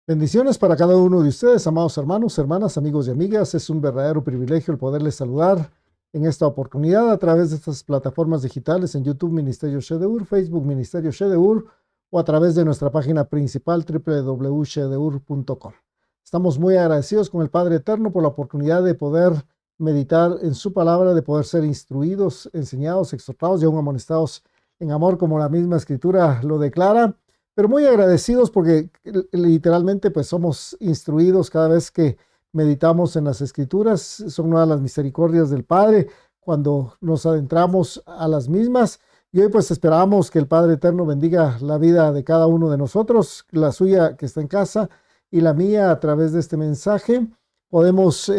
Bendiciones para cada uno de ustedes, amados hermanos, hermanas, amigos y amigas. Es un verdadero privilegio el poderles saludar en esta oportunidad a través de estas plataformas digitales en YouTube Ministerio Shedeur, Facebook Ministerio Shedeur o a través de nuestra página principal www.shedeur.com. Estamos muy agradecidos con el Padre Eterno por la oportunidad de poder meditar en su palabra, de poder ser instruidos, enseñados, exhortados y aún amonestados en amor, como la misma Escritura lo declara. Pero muy agradecidos porque literalmente pues somos instruidos cada vez que meditamos en las Escrituras. Son una de las misericordias del Padre cuando nos adentramos a las mismas. Y hoy pues esperamos que el Padre Eterno bendiga la vida de cada uno de nosotros, la suya que está en casa y la mía a través de este mensaje. Podemos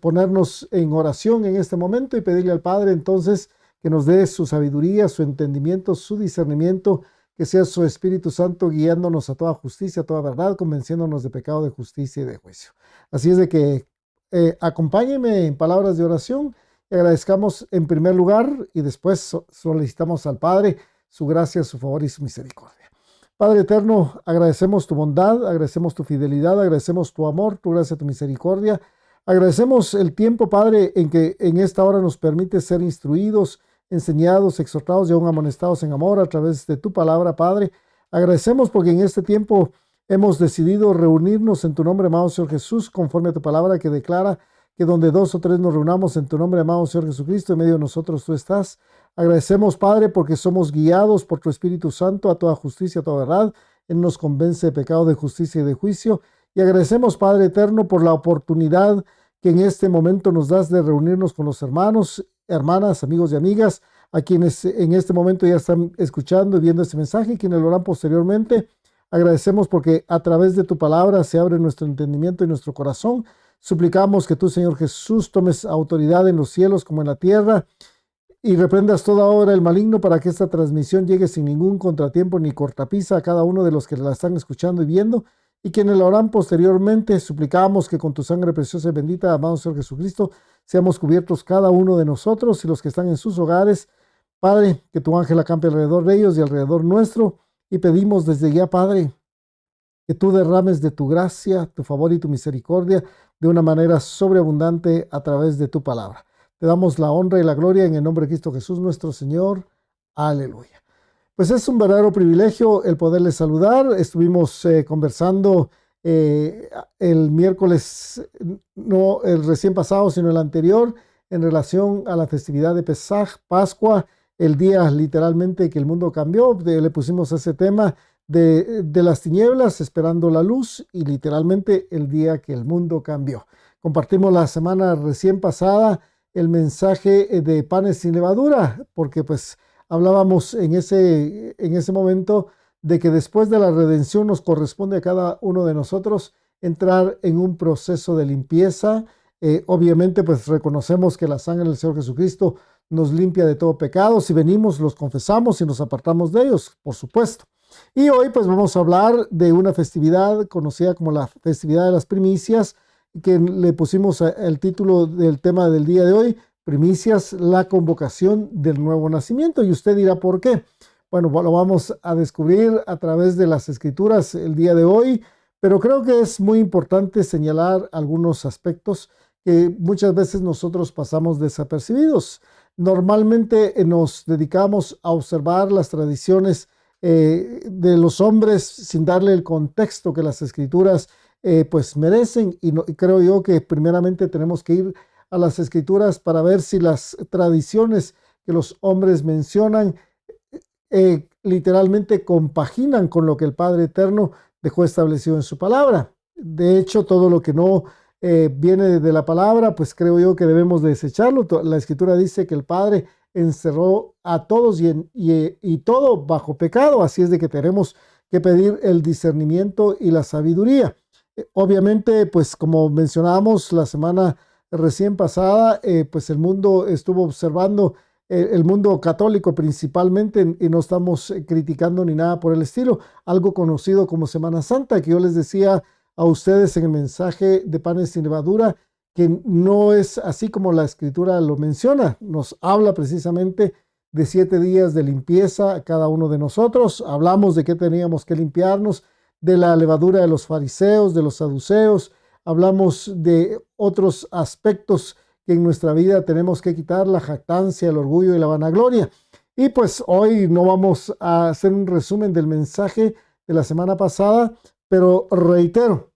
ponernos en oración en este momento y pedirle al Padre entonces que nos dé su sabiduría, su entendimiento, su discernimiento, que sea su Espíritu Santo guiándonos a toda justicia, a toda verdad, convenciéndonos de pecado, de justicia y de juicio. Así es de que acompáñenme en palabras de oración y agradezcamos en primer lugar y después solicitamos al Padre su gracia, su favor y su misericordia. Padre eterno, agradecemos tu bondad, agradecemos tu fidelidad, agradecemos tu amor, tu gracia, tu misericordia. Agradecemos el tiempo, Padre, en que en esta hora nos permite ser instruidos, enseñados, exhortados y aún amonestados en amor a través de tu palabra, Padre. Agradecemos porque en este tiempo hemos decidido reunirnos en tu nombre, amado Señor Jesús, conforme a tu palabra que declara que donde dos o tres nos reunamos en tu nombre, amado Señor Jesucristo, en medio de nosotros tú estás. Agradecemos, Padre, porque somos guiados por tu Espíritu Santo a toda justicia, a toda verdad. Él nos convence de pecado, de justicia y de juicio. Y agradecemos, Padre eterno, por la oportunidad que en este momento nos das de reunirnos con los hermanos, hermanas, amigos y amigas, a quienes en este momento ya están escuchando y viendo este mensaje y quienes lo harán posteriormente. Agradecemos porque a través de tu palabra se abre nuestro entendimiento y nuestro corazón. Suplicamos que tú, Señor Jesús, tomes autoridad en los cielos como en la tierra y reprendas toda obra del maligno para que esta transmisión llegue sin ningún contratiempo ni cortapisa a cada uno de los que la están escuchando y viendo, y quienes la harán posteriormente. Suplicamos que con tu sangre preciosa y bendita, amado Señor Jesucristo, seamos cubiertos cada uno de nosotros y los que están en sus hogares. Padre, que tu ángel acampe alrededor de ellos y alrededor nuestro, y pedimos desde ya, Padre, que tú derrames de tu gracia, tu favor y tu misericordia de una manera sobreabundante a través de tu palabra. Te damos la honra y la gloria en el nombre de Cristo Jesús nuestro Señor. Aleluya. Pues es un verdadero privilegio el poderles saludar. Estuvimos conversando el miércoles, no el recién pasado, sino el anterior, en relación a la festividad de Pesaj, Pascua, el día literalmente que el mundo cambió. Le pusimos ese tema de las tinieblas esperando la luz y literalmente el día que el mundo cambió. Compartimos la semana recién pasada el mensaje de panes sin levadura, porque pues hablábamos en ese momento de que después de la redención nos corresponde a cada uno de nosotros entrar en un proceso de limpieza. Obviamente pues reconocemos que la sangre del Señor Jesucristo nos limpia de todo pecado. Si venimos, los confesamos y nos apartamos de ellos, por supuesto. Y hoy pues vamos a hablar de una festividad conocida como la festividad de las primicias, que le pusimos el título del tema del día de hoy, primicias, la convocación del nuevo nacimiento. Y usted dirá, ¿por qué? Bueno, lo vamos a descubrir a través de las escrituras el día de hoy, pero creo que es muy importante señalar algunos aspectos que muchas veces nosotros pasamos desapercibidos. Normalmente nos dedicamos a observar las tradiciones de los hombres sin darle el contexto que las escrituras pues merecen, y creo yo que primeramente tenemos que ir a las escrituras para ver si las tradiciones que los hombres mencionan literalmente compaginan con lo que el Padre Eterno dejó establecido en su palabra. De hecho, todo lo que no viene de la palabra, pues creo yo que debemos de desecharlo. La escritura dice que el Padre encerró a todos y todo bajo pecado, así es de que tenemos que pedir el discernimiento y la sabiduría. Obviamente, pues como mencionábamos la semana recién pasada, pues el mundo estuvo observando, el mundo católico principalmente, y no estamos criticando ni nada por el estilo, algo conocido como Semana Santa, que yo les decía a ustedes en el mensaje de panes sin levadura, que no es así como la escritura lo menciona. Nos habla precisamente de 7 días de limpieza a cada uno de nosotros. Hablamos de que teníamos que limpiarnos de la levadura de los fariseos, de los saduceos, hablamos de otros aspectos que en nuestra vida tenemos que quitar: la jactancia, el orgullo y la vanagloria. Y pues hoy no vamos a hacer un resumen del mensaje de la semana pasada, pero reitero,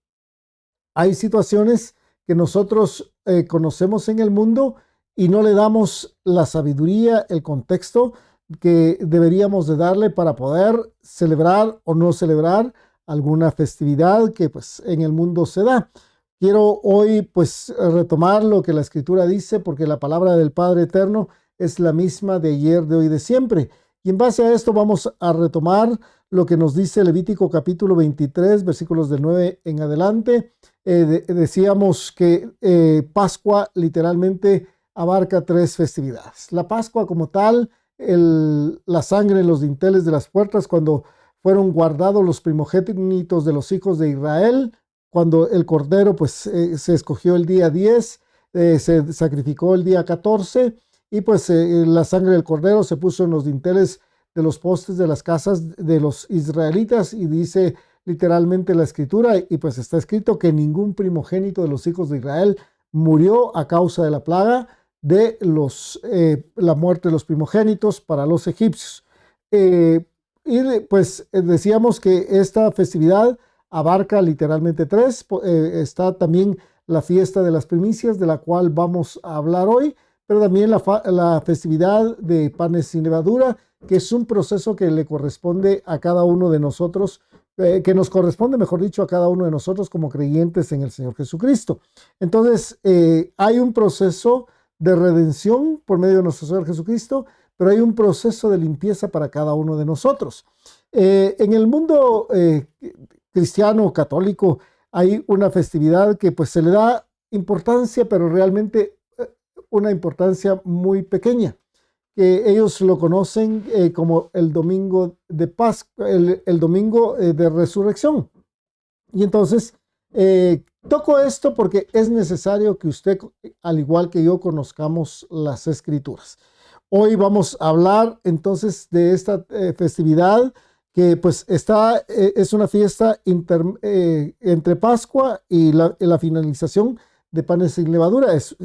hay situaciones que nosotros conocemos en el mundo y no le damos la sabiduría, el contexto que deberíamos de darle para poder celebrar o no celebrar alguna festividad que pues en el mundo se da. Quiero hoy pues retomar lo que la Escritura dice, porque la palabra del Padre Eterno es la misma de ayer, de hoy, de siempre. Y en base a esto vamos a retomar lo que nos dice Levítico capítulo 23, versículos del 9 en adelante. Decíamos que Pascua literalmente abarca 3 festividades. La Pascua como tal, la sangre en los dinteles de las puertas cuando fueron guardados los primogénitos de los hijos de Israel, cuando el cordero pues se escogió el día 10, se sacrificó el día 14 y pues la sangre del cordero se puso en los dinteles de los postes de las casas de los israelitas, y dice literalmente la Escritura, y pues está escrito que ningún primogénito de los hijos de Israel murió a causa de la plaga de la muerte de los primogénitos para los egipcios. Pues decíamos que esta festividad abarca literalmente 3. Está también la fiesta de las primicias, de la cual vamos a hablar hoy, pero también la festividad de panes sin levadura, que es un proceso que le corresponde a cada uno de nosotros, que nos corresponde, mejor dicho, a cada uno de nosotros como creyentes en el Señor Jesucristo. Entonces, hay un proceso de redención por medio de nuestro Señor Jesucristo, pero hay un proceso de limpieza para cada uno de nosotros. En el mundo cristiano, católico, hay una festividad que pues se le da importancia, pero realmente una importancia muy pequeña, que ellos lo conocen como el domingo de Pascua, el domingo de resurrección. Y entonces toco esto porque es necesario que usted, al igual que yo, conozcamos las Escrituras. Hoy vamos a hablar entonces de esta festividad que pues es una fiesta entre Pascua y la finalización de panes sin levadura. Es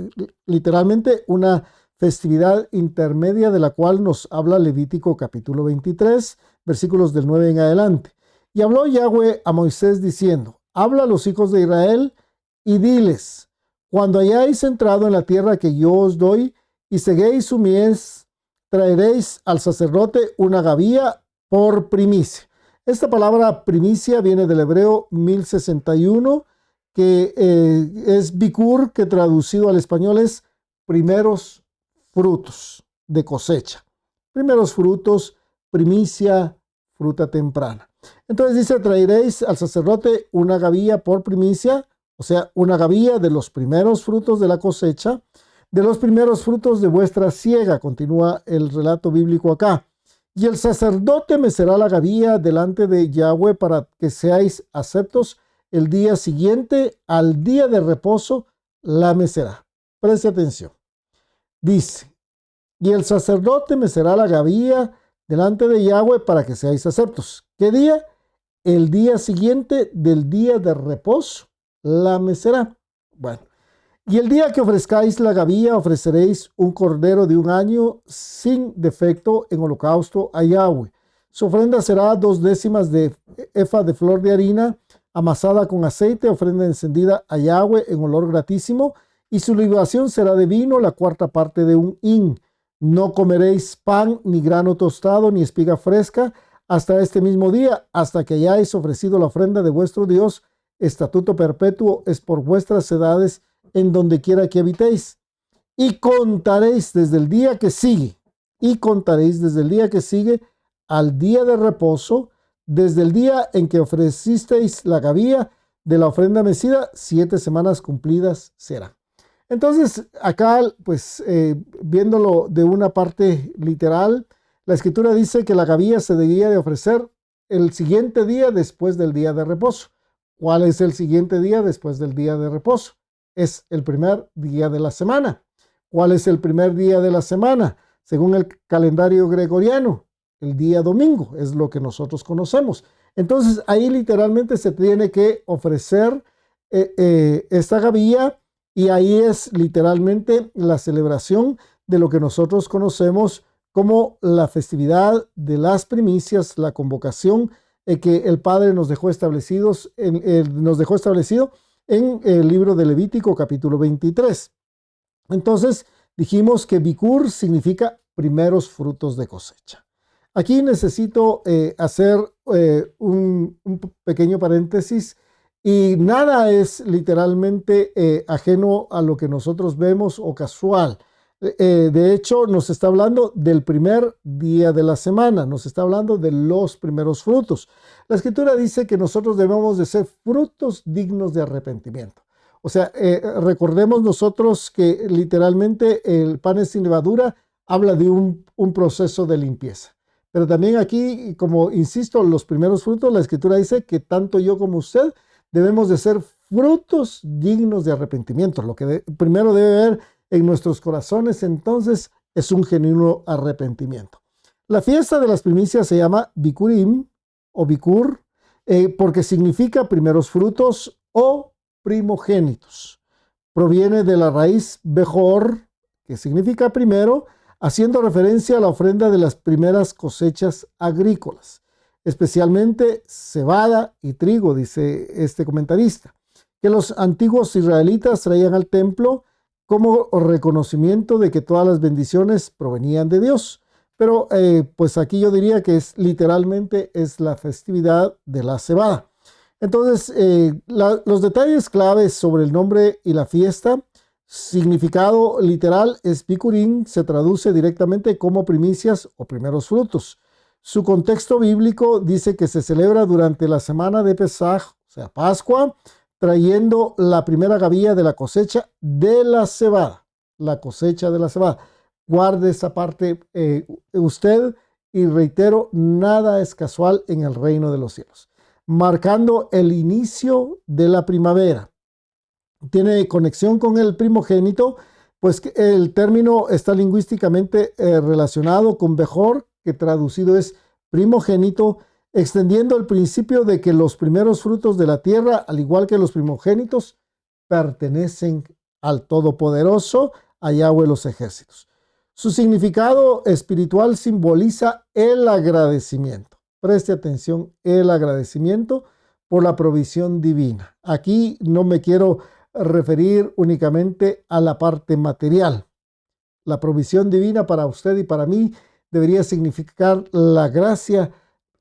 literalmente una festividad intermedia de la cual nos habla Levítico capítulo 23, versículos del 9 en adelante. Y habló Yahweh a Moisés diciendo: habla a los hijos de Israel y diles: cuando hayáis entrado en la tierra que yo os doy y seguéis su mies, traeréis al sacerdote una gavía por primicia. Esta palabra primicia viene del hebreo 1061, que es bikur, que traducido al español es primeros frutos de cosecha. Primeros frutos, primicia, fruta temprana. Entonces dice: traeréis al sacerdote una gavía por primicia, o sea, una gavía de los primeros frutos de la cosecha, de los primeros frutos de vuestra siega. Continúa el relato bíblico acá. Y el sacerdote mecerá la gavía delante de Yahweh para que seáis aceptos el día siguiente, al día de reposo la mecerá. Preste atención. Dice: y el sacerdote mecerá la gavía delante de Yahweh para que seáis aceptos. ¿Qué día? El día siguiente del día de reposo la mecerá. Bueno. Y el día que ofrezcáis la gavía, ofreceréis un cordero de 1 año sin defecto en holocausto a Yahweh. Su ofrenda será 2/10 de efa de flor de harina amasada con aceite, ofrenda encendida a Yahweh en olor gratísimo, y su libación será de vino, la 4ª parte de 1 hin. No comeréis pan, ni grano tostado, ni espiga fresca, hasta este mismo día, hasta que hayáis ofrecido la ofrenda de vuestro Dios. Estatuto perpetuo es por vuestras edades, en donde quiera que habitéis. Y contaréis desde el día que sigue, al día de reposo, desde el día en que ofrecisteis la gavía de la ofrenda mecida, 7 semanas cumplidas serán. Entonces, acá, pues, viéndolo de una parte literal, la Escritura dice que la gavía se debía de ofrecer el siguiente día después del día de reposo. ¿Cuál es el siguiente día después del día de reposo? Es el primer día de la semana. ¿Cuál es el primer día de la semana? Según el calendario gregoriano, el día domingo, es lo que nosotros conocemos. Entonces ahí literalmente se tiene que ofrecer esta gavilla, y ahí es literalmente la celebración de lo que nosotros conocemos como la festividad de las primicias, la convocación que el Padre nos dejó establecido en el libro de Levítico capítulo 23. Entonces dijimos que Bikur significa primeros frutos de cosecha. Aquí necesito hacer un pequeño paréntesis, y nada es literalmente ajeno a lo que nosotros vemos o casual. De hecho, nos está hablando del primer día de la semana, nos está hablando de los primeros frutos. La Escritura dice que nosotros debemos de ser frutos dignos de arrepentimiento. O sea, recordemos nosotros que literalmente el pan sin levadura habla de un proceso de limpieza. Pero también aquí, como insisto, los primeros frutos, la Escritura dice que tanto yo como usted debemos de ser frutos dignos de arrepentimiento. Lo que primero debe haber en nuestros corazones, entonces, es un genuino arrepentimiento. La fiesta de las primicias se llama Bikurim o Bikur, porque significa primeros frutos o primogénitos. Proviene de la raíz Bejor, que significa primero, haciendo referencia a la ofrenda de las primeras cosechas agrícolas, especialmente cebada y trigo, dice este comentarista, que los antiguos israelitas traían al templo como reconocimiento de que todas las bendiciones provenían de Dios. Pero pues aquí yo diría que literalmente es la festividad de la cebada. Entonces, los detalles claves sobre el nombre y la fiesta: significado literal es Bikurim, se traduce directamente como primicias o primeros frutos. Su contexto bíblico dice que se celebra durante la semana de Pesaj, o sea, Pascua, trayendo la primera gavilla de la cosecha de la cebada. La cosecha de la cebada. Guarde esa parte usted, y reitero, nada es casual en el reino de los cielos. Marcando el inicio de la primavera. Tiene conexión con el primogénito, pues el término está lingüísticamente relacionado con Bejor, que traducido es primogénito, extendiendo el principio de que los primeros frutos de la tierra, al igual que los primogénitos, pertenecen al Todopoderoso, a Yahweh los ejércitos. Su significado espiritual simboliza el agradecimiento. Preste atención, el agradecimiento por la provisión divina. Aquí no me quiero referir únicamente a la parte material. La provisión divina para usted y para mí debería significar la gracia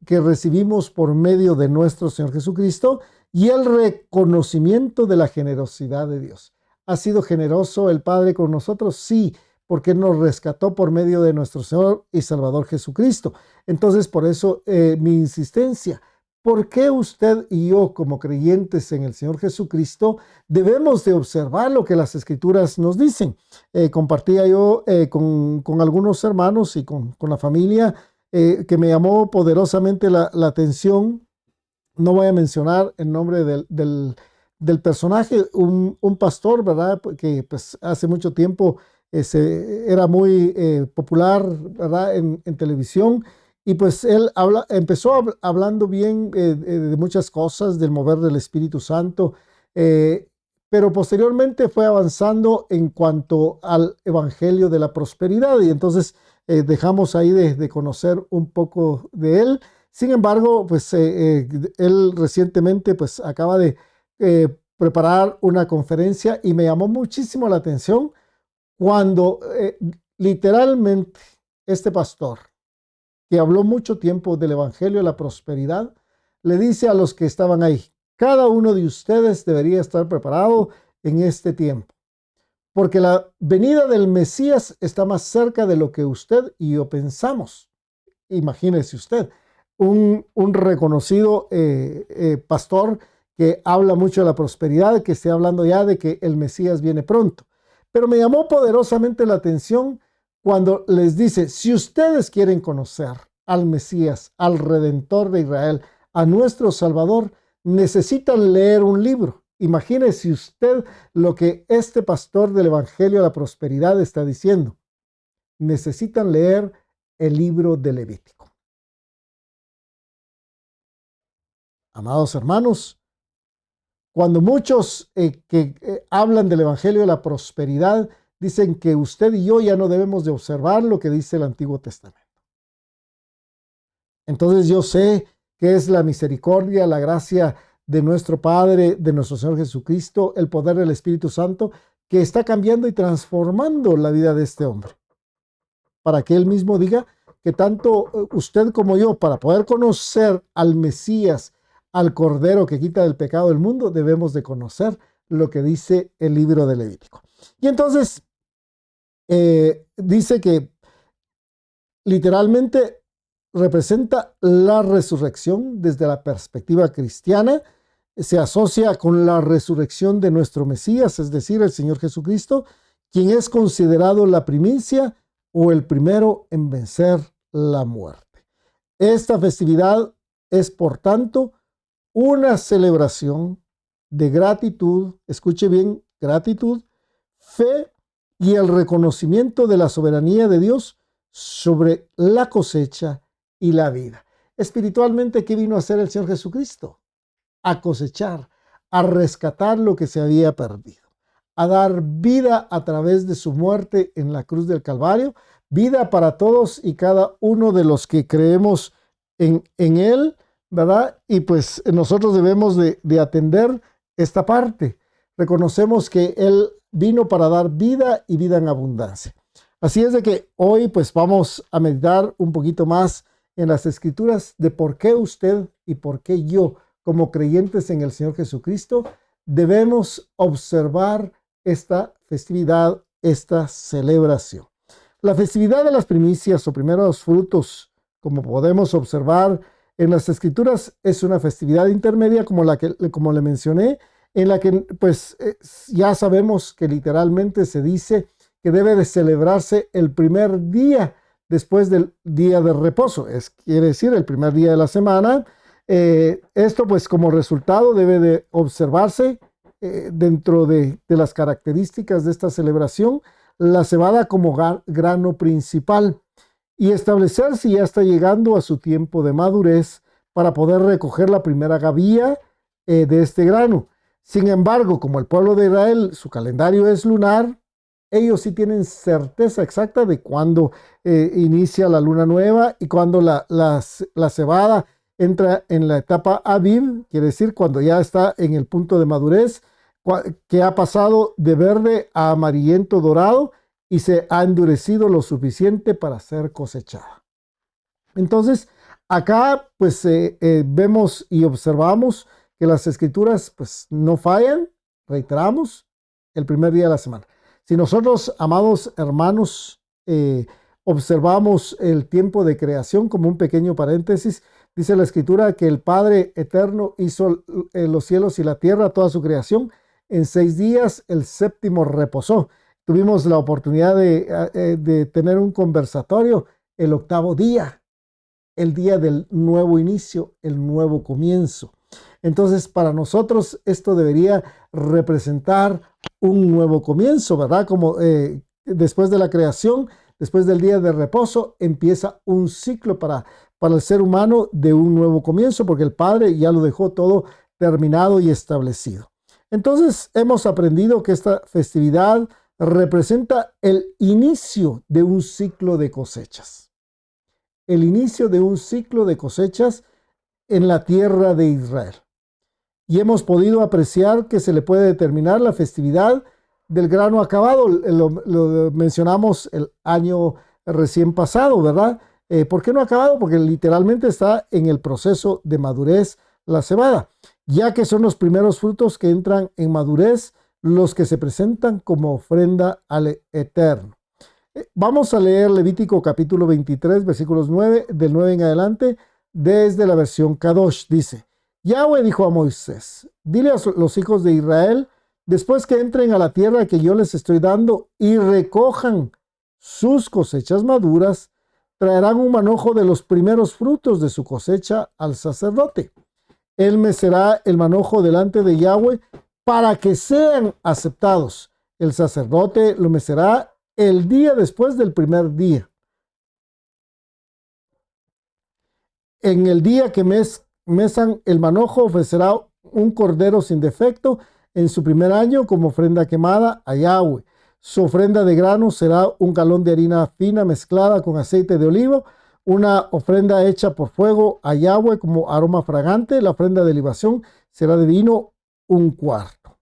que recibimos por medio de nuestro Señor Jesucristo y el reconocimiento de la generosidad de Dios. ¿Ha sido generoso el Padre con nosotros? Sí, porque nos rescató por medio de nuestro Señor y Salvador Jesucristo. Entonces, por eso mi insistencia: ¿por qué usted y yo, como creyentes en el Señor Jesucristo, debemos de observar lo que las Escrituras nos dicen? Compartía yo con algunos hermanos y con la familia que me llamó poderosamente la atención. No voy a mencionar el nombre del personaje, un pastor, ¿verdad? Que pues hace mucho tiempo era muy popular, ¿verdad? En televisión. Y pues él empezó hablando bien de muchas cosas, del mover del Espíritu Santo, pero posteriormente fue avanzando en cuanto al Evangelio de la prosperidad, y entonces dejamos ahí de conocer un poco de él. Sin embargo, pues él recientemente pues acaba de preparar una conferencia, y me llamó muchísimo la atención cuando literalmente este pastor, que habló mucho tiempo del Evangelio de la prosperidad, le dice a los que estaban ahí: cada uno de ustedes debería estar preparado en este tiempo, porque la venida del Mesías está más cerca de lo que usted y yo pensamos. Imagínese usted, un reconocido pastor que habla mucho de la prosperidad, que esté hablando ya de que el Mesías viene pronto. Pero me llamó poderosamente la atención cuando les dice: si ustedes quieren conocer al Mesías, al Redentor de Israel, a nuestro Salvador, necesitan leer un libro. Imagínese usted lo que este pastor del Evangelio de la Prosperidad está diciendo. Necesitan leer el libro de Levítico. Amados hermanos, cuando muchos que hablan del Evangelio de la prosperidad dicen que usted y yo ya no debemos de observar lo que dice el Antiguo Testamento. Entonces yo sé que es la misericordia, la gracia de nuestro Padre, de nuestro Señor Jesucristo, el poder del Espíritu Santo, que está cambiando y transformando la vida de este hombre. Para que él mismo diga que tanto usted como yo, para poder conocer al Mesías, al Cordero que quita el pecado del mundo, debemos de conocer lo que dice el libro de Levítico. Y entonces dice que literalmente representa la resurrección desde la perspectiva cristiana, se asocia con la resurrección de nuestro Mesías, es decir, el Señor Jesucristo, quien es considerado la primicia o el primero en vencer la muerte. Esta festividad es, por tanto, una celebración de gratitud, escuche bien, gratitud, fe y el reconocimiento de la soberanía de Dios sobre la cosecha y la vida. Espiritualmente, ¿qué vino a hacer el Señor Jesucristo? A cosechar, a rescatar lo que se había perdido, a dar vida a través de su muerte en la cruz del Calvario, vida para todos y cada uno de los que creemos en Él, ¿verdad? Y pues nosotros debemos de atender esta parte. Reconocemos que Él vino para dar vida y vida en abundancia. Así es de que hoy pues vamos a meditar un poquito más en las Escrituras de por qué usted y por qué yo, como creyentes en el Señor Jesucristo, debemos observar esta festividad, esta celebración. La festividad de las primicias o primeros frutos, como podemos observar en las Escrituras, es una festividad intermedia como le mencioné, en la que pues ya sabemos que literalmente se dice que debe de celebrarse el primer día después del día de reposo, quiere decir el primer día de la semana. Esto pues como resultado debe de observarse dentro de las características de esta celebración, la cebada como grano principal y establecer si ya está llegando a su tiempo de madurez para poder recoger la primera gavilla de este grano. Sin embargo, como el pueblo de Israel, su calendario es lunar, ellos sí tienen certeza exacta de cuándo inicia la luna nueva y cuándo la cebada entra en la etapa Aviv, quiere decir cuando ya está en el punto de madurez, que ha pasado de verde a amarillento dorado y se ha endurecido lo suficiente para ser cosechada. Entonces, acá pues vemos y observamos que las Escrituras pues no fallan, reiteramos, el primer día de la semana. Si nosotros, amados hermanos, observamos el tiempo de creación como un pequeño paréntesis, dice la Escritura que el Padre eterno hizo los cielos y la tierra, toda su creación, en 6 días, el séptimo reposó. Tuvimos la oportunidad de tener un conversatorio el 8º día, el día del nuevo inicio, el nuevo comienzo. Entonces, para nosotros esto debería representar un nuevo comienzo, ¿verdad? Como después de la creación, después del día de reposo, empieza un ciclo para el ser humano de un nuevo comienzo, porque el Padre ya lo dejó todo terminado y establecido. Entonces, hemos aprendido que esta festividad representa el inicio de un ciclo de cosechas. El inicio de un ciclo de cosechas en la tierra de Israel. Y hemos podido apreciar que se le puede determinar la festividad del grano acabado. Lo mencionamos el año recién pasado, ¿verdad? ¿Por qué no acabado? Porque literalmente está en el proceso de madurez la cebada, ya que son los primeros frutos que entran en madurez, los que se presentan como ofrenda al Eterno. Vamos a leer Levítico capítulo 23, versículos 9, del 9 en adelante, desde la versión Kadosh. Dice: Yahweh dijo a Moisés, dile a los hijos de Israel, después que entren a la tierra que yo les estoy dando y recojan sus cosechas maduras, traerán un manojo de los primeros frutos de su cosecha al sacerdote. Él mecerá el manojo delante de Yahweh para que sean aceptados. El sacerdote lo mecerá el día después del primer día. En el día que mesan el manojo ofrecerá un cordero sin defecto en su primer año como ofrenda quemada a Yahweh. Su ofrenda de grano será un galón de harina fina mezclada con aceite de olivo, una ofrenda hecha por fuego a Yahweh como aroma fragante. La ofrenda de libación será de vino un cuarto.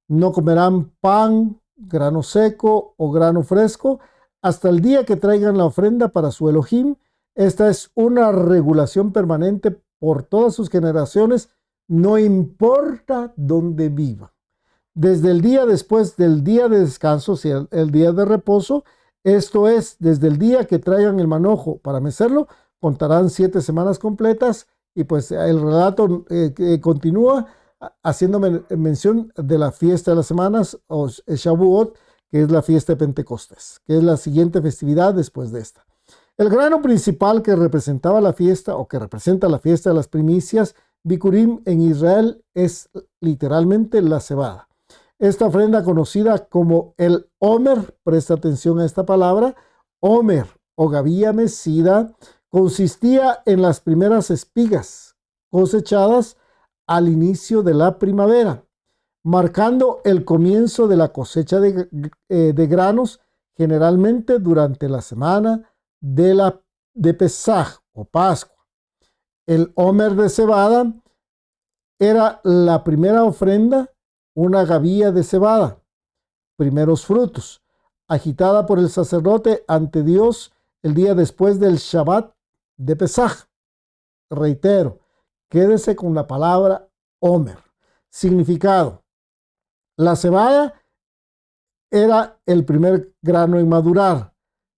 No comerán pan, grano seco o grano fresco hasta el día que traigan la ofrenda para su Elohim. Esta es una regulación permanente por todas sus generaciones, no importa dónde viva. Desde el día después del día de descanso, si el día de reposo, esto es, desde el día que traigan el manojo para mecerlo, contarán 7 semanas completas. Y pues el relato continúa haciendo mención de la fiesta de las semanas, o Shavuot, que es la fiesta de Pentecostés, que es la siguiente festividad después de esta. El grano principal que representaba la fiesta, o que representa la fiesta de las primicias, Bikurim en Israel, es literalmente la cebada. Esta ofrenda conocida como el Omer, presta atención a esta palabra, Omer o gavilla mecida, consistía en las primeras espigas cosechadas al inicio de la primavera, marcando el comienzo de la cosecha de granos, generalmente durante la semana de Pesaj o Pascua. El Omer de cebada era la primera ofrenda, una gavilla de cebada, primeros frutos, agitada por el sacerdote ante Dios el día después del Shabbat de Pesaj. Reitero, quédese con la palabra Omer. Significado: la cebada era el primer grano en madurar,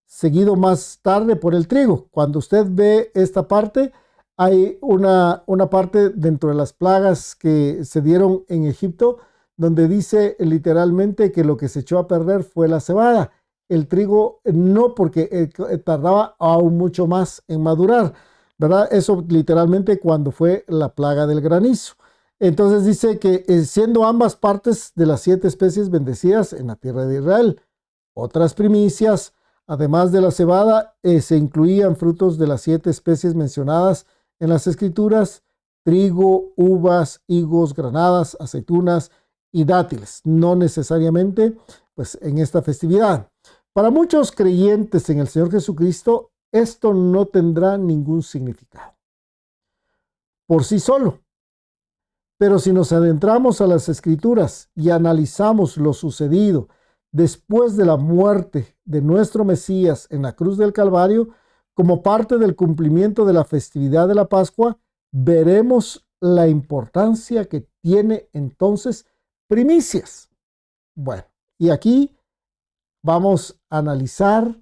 seguido más tarde por el trigo. Cuando usted ve esta parte, hay una parte dentro de las plagas que se dieron en Egipto, donde dice literalmente que lo que se echó a perder fue la cebada. El trigo no, porque tardaba aún mucho más en madurar, ¿verdad? Eso literalmente cuando fue la plaga del granizo. Entonces dice que siendo ambas partes de las 7 especies bendecidas en la tierra de Israel, otras primicias, además de la cebada, se incluían frutos de las 7 especies mencionadas en las escrituras: trigo, uvas, higos, granadas, aceitunas y dátiles. No necesariamente pues en esta festividad. Para muchos creyentes en el Señor Jesucristo, esto no tendrá ningún significado por sí solo. Pero si nos adentramos a las escrituras y analizamos lo sucedido después de la muerte de nuestro Mesías en la cruz del Calvario, como parte del cumplimiento de la festividad de la Pascua, veremos la importancia que tiene entonces primicias. Bueno, y aquí vamos a analizar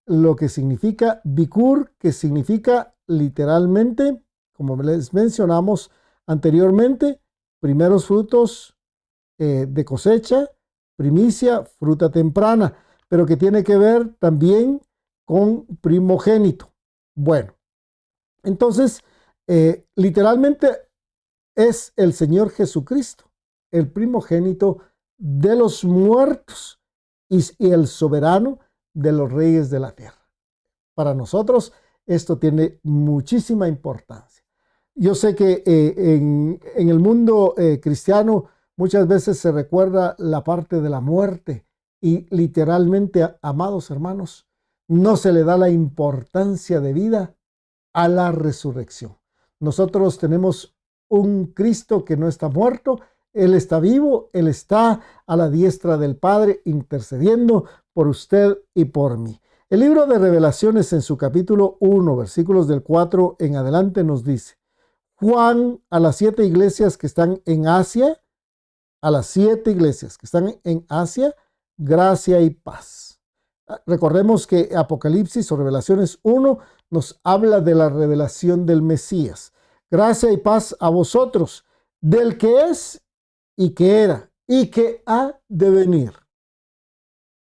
lo que significa Bikur, que significa literalmente, como les mencionamos anteriormente, primeros frutos de cosecha, primicia, fruta temprana, pero que tiene que ver también con primogénito. Bueno, entonces, literalmente es el Señor Jesucristo, el primogénito de los muertos y el soberano de los reyes de la tierra. Para nosotros esto tiene muchísima importancia. Yo sé que en el mundo cristiano muchas veces se recuerda la parte de la muerte y literalmente, amados hermanos, no se le da la importancia de vida a la resurrección. Nosotros tenemos un Cristo que no está muerto, Él está vivo, Él está a la diestra del Padre intercediendo por usted y por mí. El libro de Revelaciones en su capítulo 1, versículos del 4 en adelante nos dice: Juan, a las 7 iglesias que están en Asia, a las 7 iglesias que están en Asia, gracia y paz. Recordemos que Apocalipsis o Revelaciones 1 nos habla de la revelación del Mesías. Gracia y paz a vosotros, del que es y que era y que ha de venir.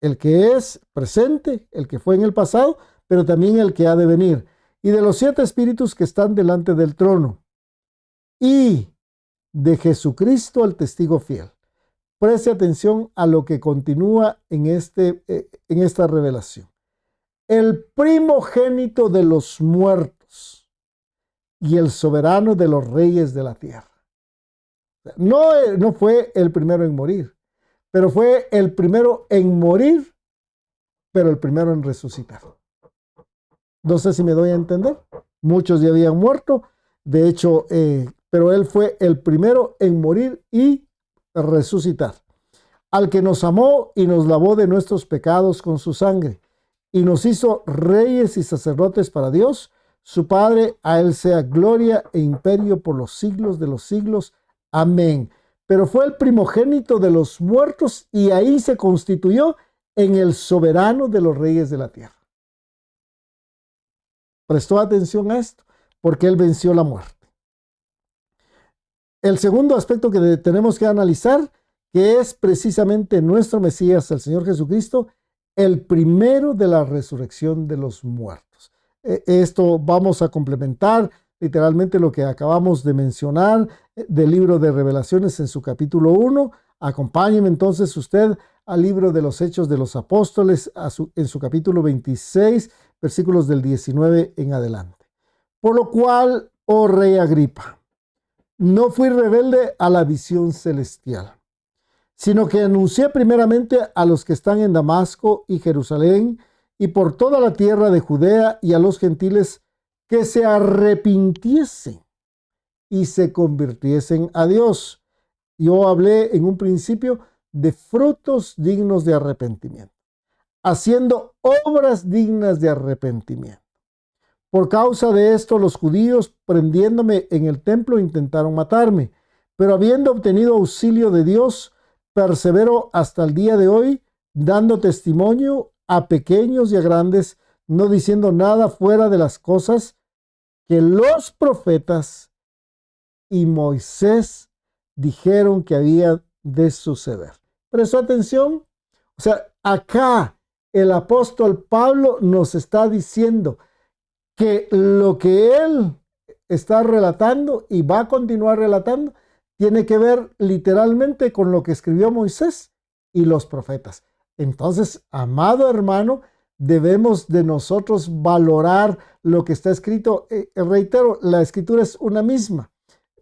El que es presente, el que fue en el pasado, pero también el que ha de venir. Y de los 7 espíritus que están delante del trono. Y de Jesucristo, el testigo fiel. Preste atención a lo que continúa en esta revelación. El primogénito de los muertos y el soberano de los reyes de la tierra. No fue el primero en morir, pero fue el primero en morir, pero el primero en resucitar. No sé si me doy a entender. Muchos ya habían muerto, de hecho, pero él fue el primero en morir y resucitar. Al que nos amó y nos lavó de nuestros pecados con su sangre, y nos hizo reyes y sacerdotes para Dios, su Padre. A él sea gloria e imperio por los siglos de los siglos. Amén. Pero fue el primogénito de los muertos y ahí se constituyó en el soberano de los reyes de la tierra. Prestó atención a esto, porque él venció la muerte. El segundo aspecto que tenemos que analizar, que es precisamente nuestro Mesías, el Señor Jesucristo, el primero de la resurrección de los muertos. Esto vamos a complementar literalmente lo que acabamos de mencionar del libro de Revelaciones en su capítulo 1. Acompáñeme entonces usted al libro de los Hechos de los Apóstoles en su capítulo 26, versículos del 19 en adelante. Por lo cual, oh rey Agripa, no fui rebelde a la visión celestial, sino que anuncié primeramente a los que están en Damasco y Jerusalén y por toda la tierra de Judea y a los gentiles que se arrepintiesen y se convirtiesen a Dios. Yo hablé en un principio de frutos dignos de arrepentimiento, haciendo obras dignas de arrepentimiento. Por causa de esto, los judíos, prendiéndome en el templo, intentaron matarme, pero habiendo obtenido auxilio de Dios, persevero hasta el día de hoy, dando testimonio a pequeños y a grandes, no diciendo nada fuera de las cosas que los profetas y Moisés dijeron que había de suceder. ¿Prestó atención? O sea, acá el apóstol Pablo nos está diciendo que lo que él está relatando y va a continuar relatando tiene que ver literalmente con lo que escribió Moisés y los profetas. Entonces, amado hermano, debemos de nosotros valorar lo que está escrito. Reitero, la escritura es una misma,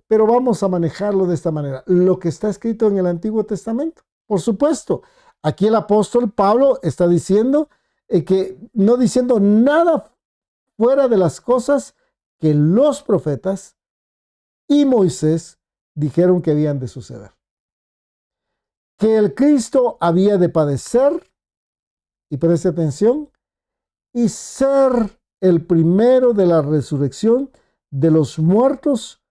pero vamos a manejarlo de esta manera. Lo que está escrito en el Antiguo Testamento, por supuesto. Aquí el apóstol Pablo está diciendo que no diciendo nada fuera de las cosas que los profetas y Moisés dijeron que habían de suceder. Que el Cristo había de padecer, y preste atención, y ser el primero de la resurrección de los muertos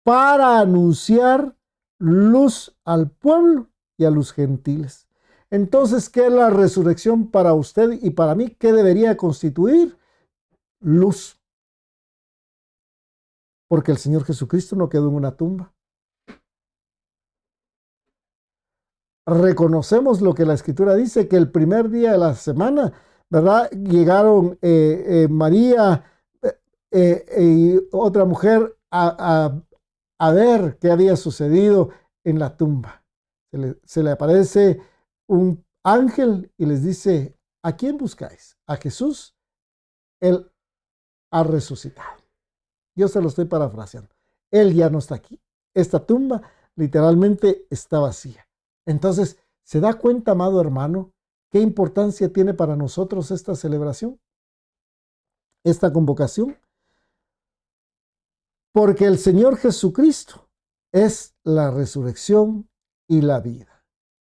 para anunciar luz al pueblo y a los gentiles. Entonces, ¿qué es la resurrección para usted y para mí? ¿Qué debería constituir? Luz. Porque el Señor Jesucristo no quedó en una tumba. Reconocemos lo que la Escritura dice, que el primer día de la semana, ¿verdad? Llegaron María y otra mujer a ver qué había sucedido en la tumba. Se le aparece un ángel y les dice, ¿a quién buscáis? A Jesús. Él ha resucitado. Yo se lo estoy parafraseando. Él ya no está aquí. Esta tumba literalmente está vacía. Entonces, ¿se da cuenta, amado hermano, qué importancia tiene para nosotros esta celebración? Esta convocación. Porque el Señor Jesucristo es la resurrección y la vida.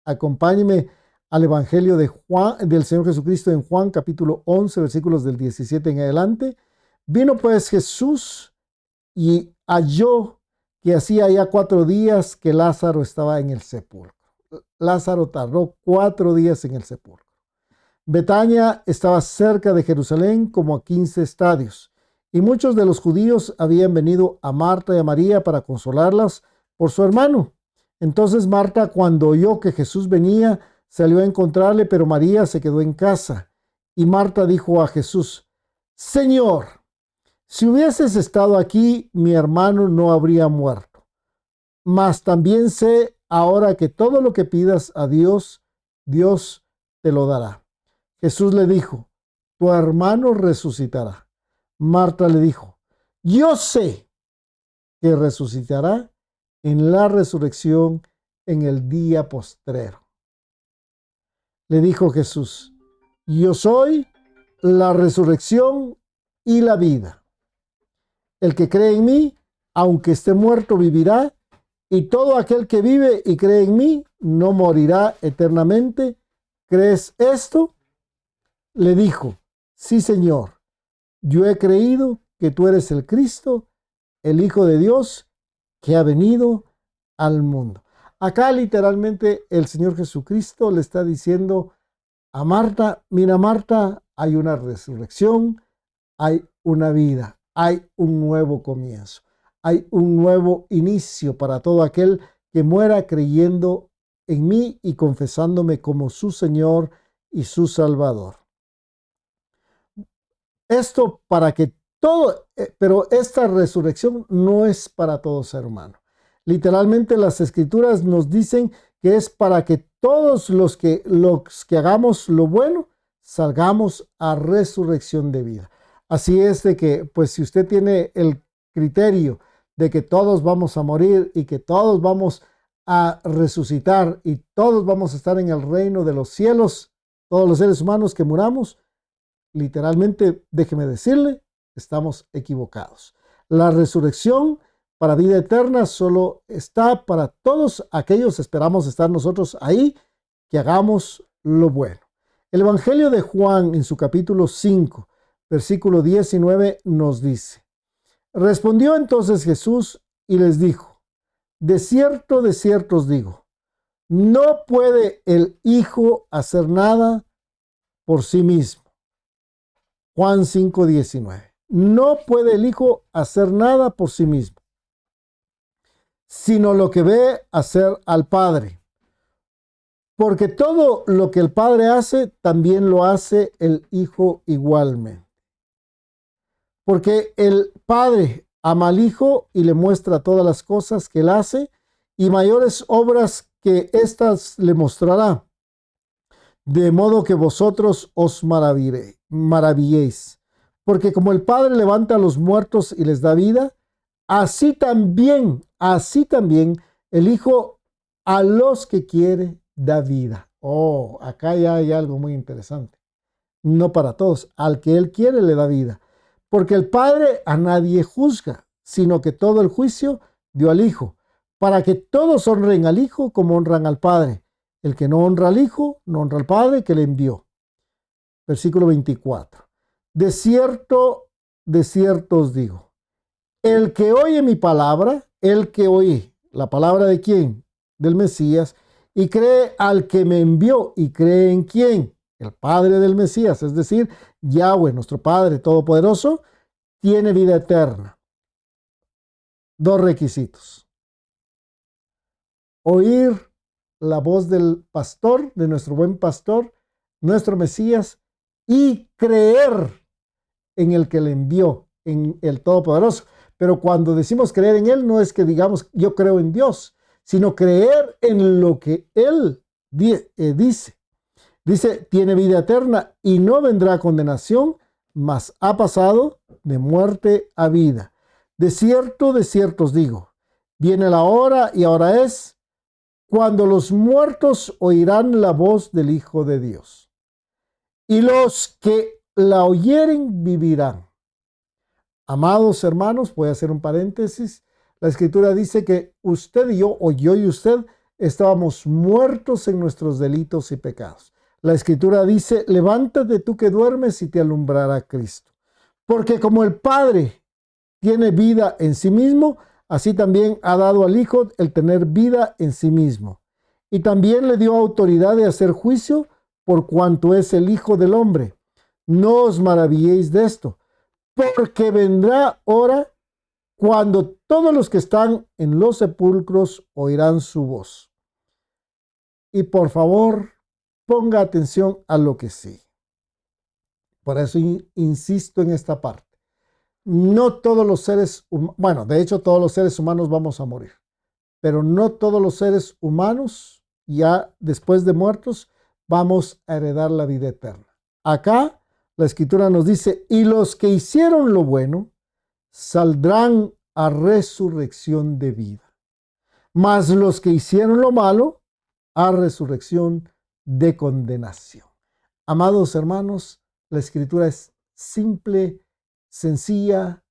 Acompáñeme al Evangelio de Juan, del Señor Jesucristo en Juan capítulo 11, versículos del 17 en adelante. Vino pues Jesús y halló que hacía ya 4 días que Lázaro estaba en el sepulcro. Lázaro tardó 4 días en el sepulcro. Betania estaba cerca de Jerusalén como a 15 estadios, y muchos de los judíos habían venido a Marta y a María para consolarlas por su hermano. Entonces Marta, cuando oyó que Jesús venía, salió a encontrarle, pero María se quedó en casa. Y Marta dijo a Jesús, Señor, si hubieses estado aquí, mi hermano no habría muerto. Mas también sé ahora que todo lo que pidas a Dios, Dios te lo dará. Jesús le dijo, tu hermano resucitará. Marta le dijo, yo sé que resucitará en la resurrección en el día postrero. Le dijo Jesús: yo soy la resurrección y la vida. El que cree en mí, aunque esté muerto, vivirá, y todo aquel que vive y cree en mí no morirá eternamente. ¿Crees esto? Le dijo: sí, Señor, yo he creído que tú eres el Cristo, el Hijo de Dios, que ha venido al mundo. Acá literalmente el Señor Jesucristo le está diciendo a Marta: mira, Marta, hay una resurrección, hay una vida, hay un nuevo comienzo, hay un nuevo inicio para todo aquel que muera creyendo en mí y confesándome como su Señor y su Salvador. Esto para que pero esta resurrección no es para todo ser humano. Literalmente las Escrituras nos dicen que es para que todos los que hagamos lo bueno, salgamos a resurrección de vida. Así es de que, pues si usted tiene el criterio de que todos vamos a morir y que todos vamos a resucitar y todos vamos a estar en el reino de los cielos, todos los seres humanos que muramos, literalmente, déjeme decirle, estamos equivocados. La resurrección para vida eterna solo está para todos aquellos, esperamos estar nosotros ahí, que hagamos lo bueno. El Evangelio de Juan en su capítulo 5, versículo 19 nos dice: respondió entonces Jesús y les dijo: de cierto os digo, no puede el Hijo hacer nada por sí mismo. Juan 5, 19. No puede el Hijo hacer nada por sí mismo, sino lo que ve hacer al Padre. Porque todo lo que el Padre hace, también lo hace el Hijo igualmente. Porque el Padre ama al Hijo y le muestra todas las cosas que él hace, y mayores obras que éstas le mostrará, de modo que vosotros os maravilléis. Porque como el Padre levanta a los muertos y les da vida, así también el Hijo a los que quiere da vida. Oh, acá ya hay algo muy interesante. No para todos, al que él quiere le da vida. Porque el Padre a nadie juzga, sino que todo el juicio dio al Hijo, para que todos honren al Hijo como honran al Padre. El que no honra al Hijo, no honra al Padre que le envió. Versículo 24. De cierto os digo, el que oye mi palabra, el que oye la palabra de quién, del Mesías, y cree al que me envió, y cree en quién, el Padre del Mesías, es decir, Yahweh, nuestro Padre Todopoderoso, tiene vida eterna. Dos requisitos: oír la voz del pastor, de nuestro buen pastor, nuestro Mesías, y creer en el que le envió, en el Todopoderoso. Pero cuando decimos creer en él, no es que digamos yo creo en Dios, sino creer en lo que él dice. Dice, tiene vida eterna y no vendrá a condenación, mas ha pasado de muerte a vida. De cierto os digo, viene la hora y ahora es, cuando los muertos oirán la voz del Hijo de Dios. Y los que la oyeren vivirán. Amados hermanos, voy a hacer un paréntesis. La Escritura dice que usted y yo, o yo y usted, estábamos muertos en nuestros delitos y pecados. La Escritura dice, levántate tú que duermes y te alumbrará Cristo. Porque como el Padre tiene vida en sí mismo, así también ha dado al Hijo el tener vida en sí mismo. Y también le dio autoridad de hacer juicio por cuanto es el Hijo del Hombre. No os maravilléis de esto, porque vendrá hora cuando todos los que están en los sepulcros oirán su voz. Y por favor, ponga atención a lo que sigue. Por eso insisto en esta parte. No todos los seres humanos, bueno, de hecho todos los seres humanos vamos a morir, pero no todos los seres humanos, ya después de muertos, vamos a heredar la vida eterna. Acá la Escritura nos dice, y los que hicieron lo bueno saldrán a resurrección de vida. Mas los que hicieron lo malo, a resurrección de condenación. Amados hermanos, la escritura es simple, sencilla,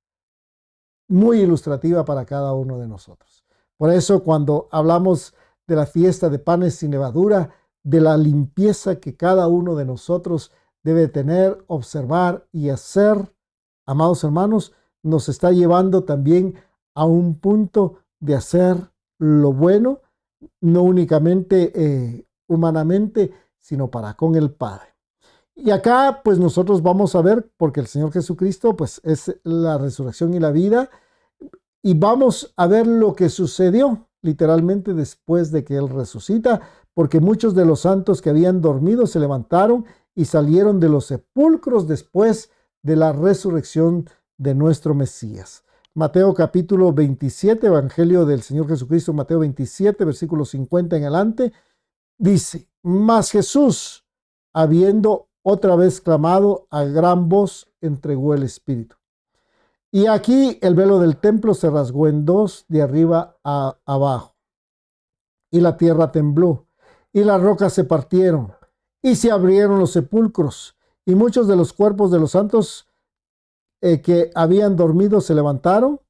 muy ilustrativa para cada uno de nosotros. Por eso, cuando hablamos de la fiesta de panes sin levadura, de la limpieza que cada uno de nosotros debe tener, observar y hacer, amados hermanos, nos está llevando también a un punto de hacer lo bueno, no únicamente humanamente, sino para con el Padre. Y acá pues nosotros vamos a ver, porque el Señor Jesucristo pues es la resurrección y la vida, y vamos a ver lo que sucedió literalmente después de que Él resucita, porque muchos de los santos que habían dormido se levantaron y salieron de los sepulcros después de la resurrección de nuestro Mesías. Mateo capítulo 27, Evangelio del Señor Jesucristo, Mateo 27, versículo 50 en adelante, dice: Mas Jesús, habiendo otra vez clamado a gran voz, entregó el Espíritu. Y aquí el velo del templo se rasgó en dos, de arriba a abajo. Y la tierra tembló, y las rocas se partieron, y se abrieron los sepulcros, y muchos de los cuerpos de los santos que habían dormido se levantaron,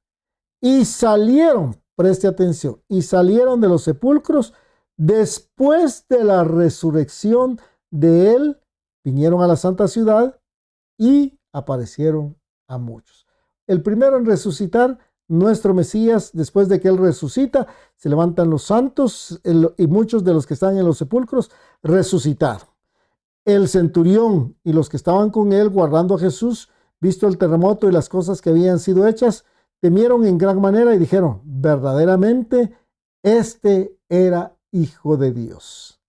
y salieron, preste atención, y salieron de los sepulcros después de la resurrección de Él, vinieron a la santa ciudad y aparecieron a muchos. El primero en resucitar, nuestro Mesías. Después de que Él resucita, se levantan los santos y muchos de los que están en los sepulcros resucitaron. El centurión y los que estaban con él guardando a Jesús, visto el terremoto y las cosas que habían sido hechas, temieron en gran manera y dijeron: verdaderamente este era Hijo de Dios.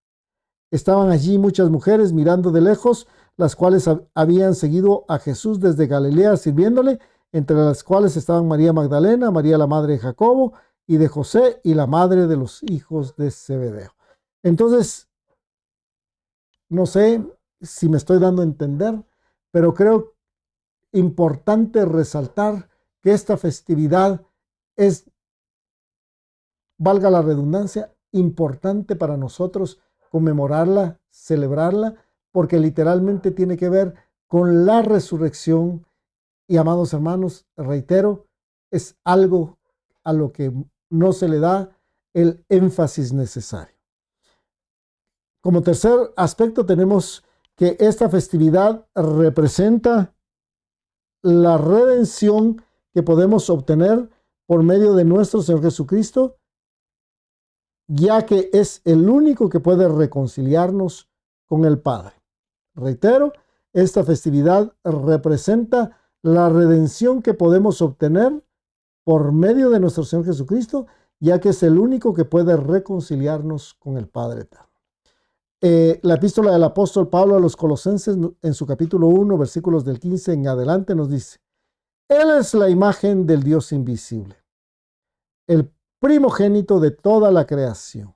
Estaban allí muchas mujeres mirando de lejos, las cuales habían seguido a Jesús desde Galilea sirviéndole, entre las cuales estaban María Magdalena, María la madre de Jacobo y de José, y la madre de los hijos de Zebedeo. Entonces, no sé si me estoy dando a entender, pero creo importante resaltar que esta festividad es, valga la redundancia, importante para nosotros conmemorarla, celebrarla, porque literalmente tiene que ver con la resurrección. Y amados hermanos, reitero, es algo a lo que no se le da el énfasis necesario. Como tercer aspecto tenemos que esta festividad representa la redención que podemos obtener por medio de nuestro Señor Jesucristo, ya que es el único que puede reconciliarnos con el Padre. Reitero, esta festividad representa la redención que podemos obtener por medio de nuestro Señor Jesucristo, ya que es el único que puede reconciliarnos con el Padre eterno. La epístola del apóstol Pablo a los Colosenses, en su capítulo 1, versículos del 15 en adelante, nos dice: Él es la imagen del Dios invisible, el primogénito de toda la creación,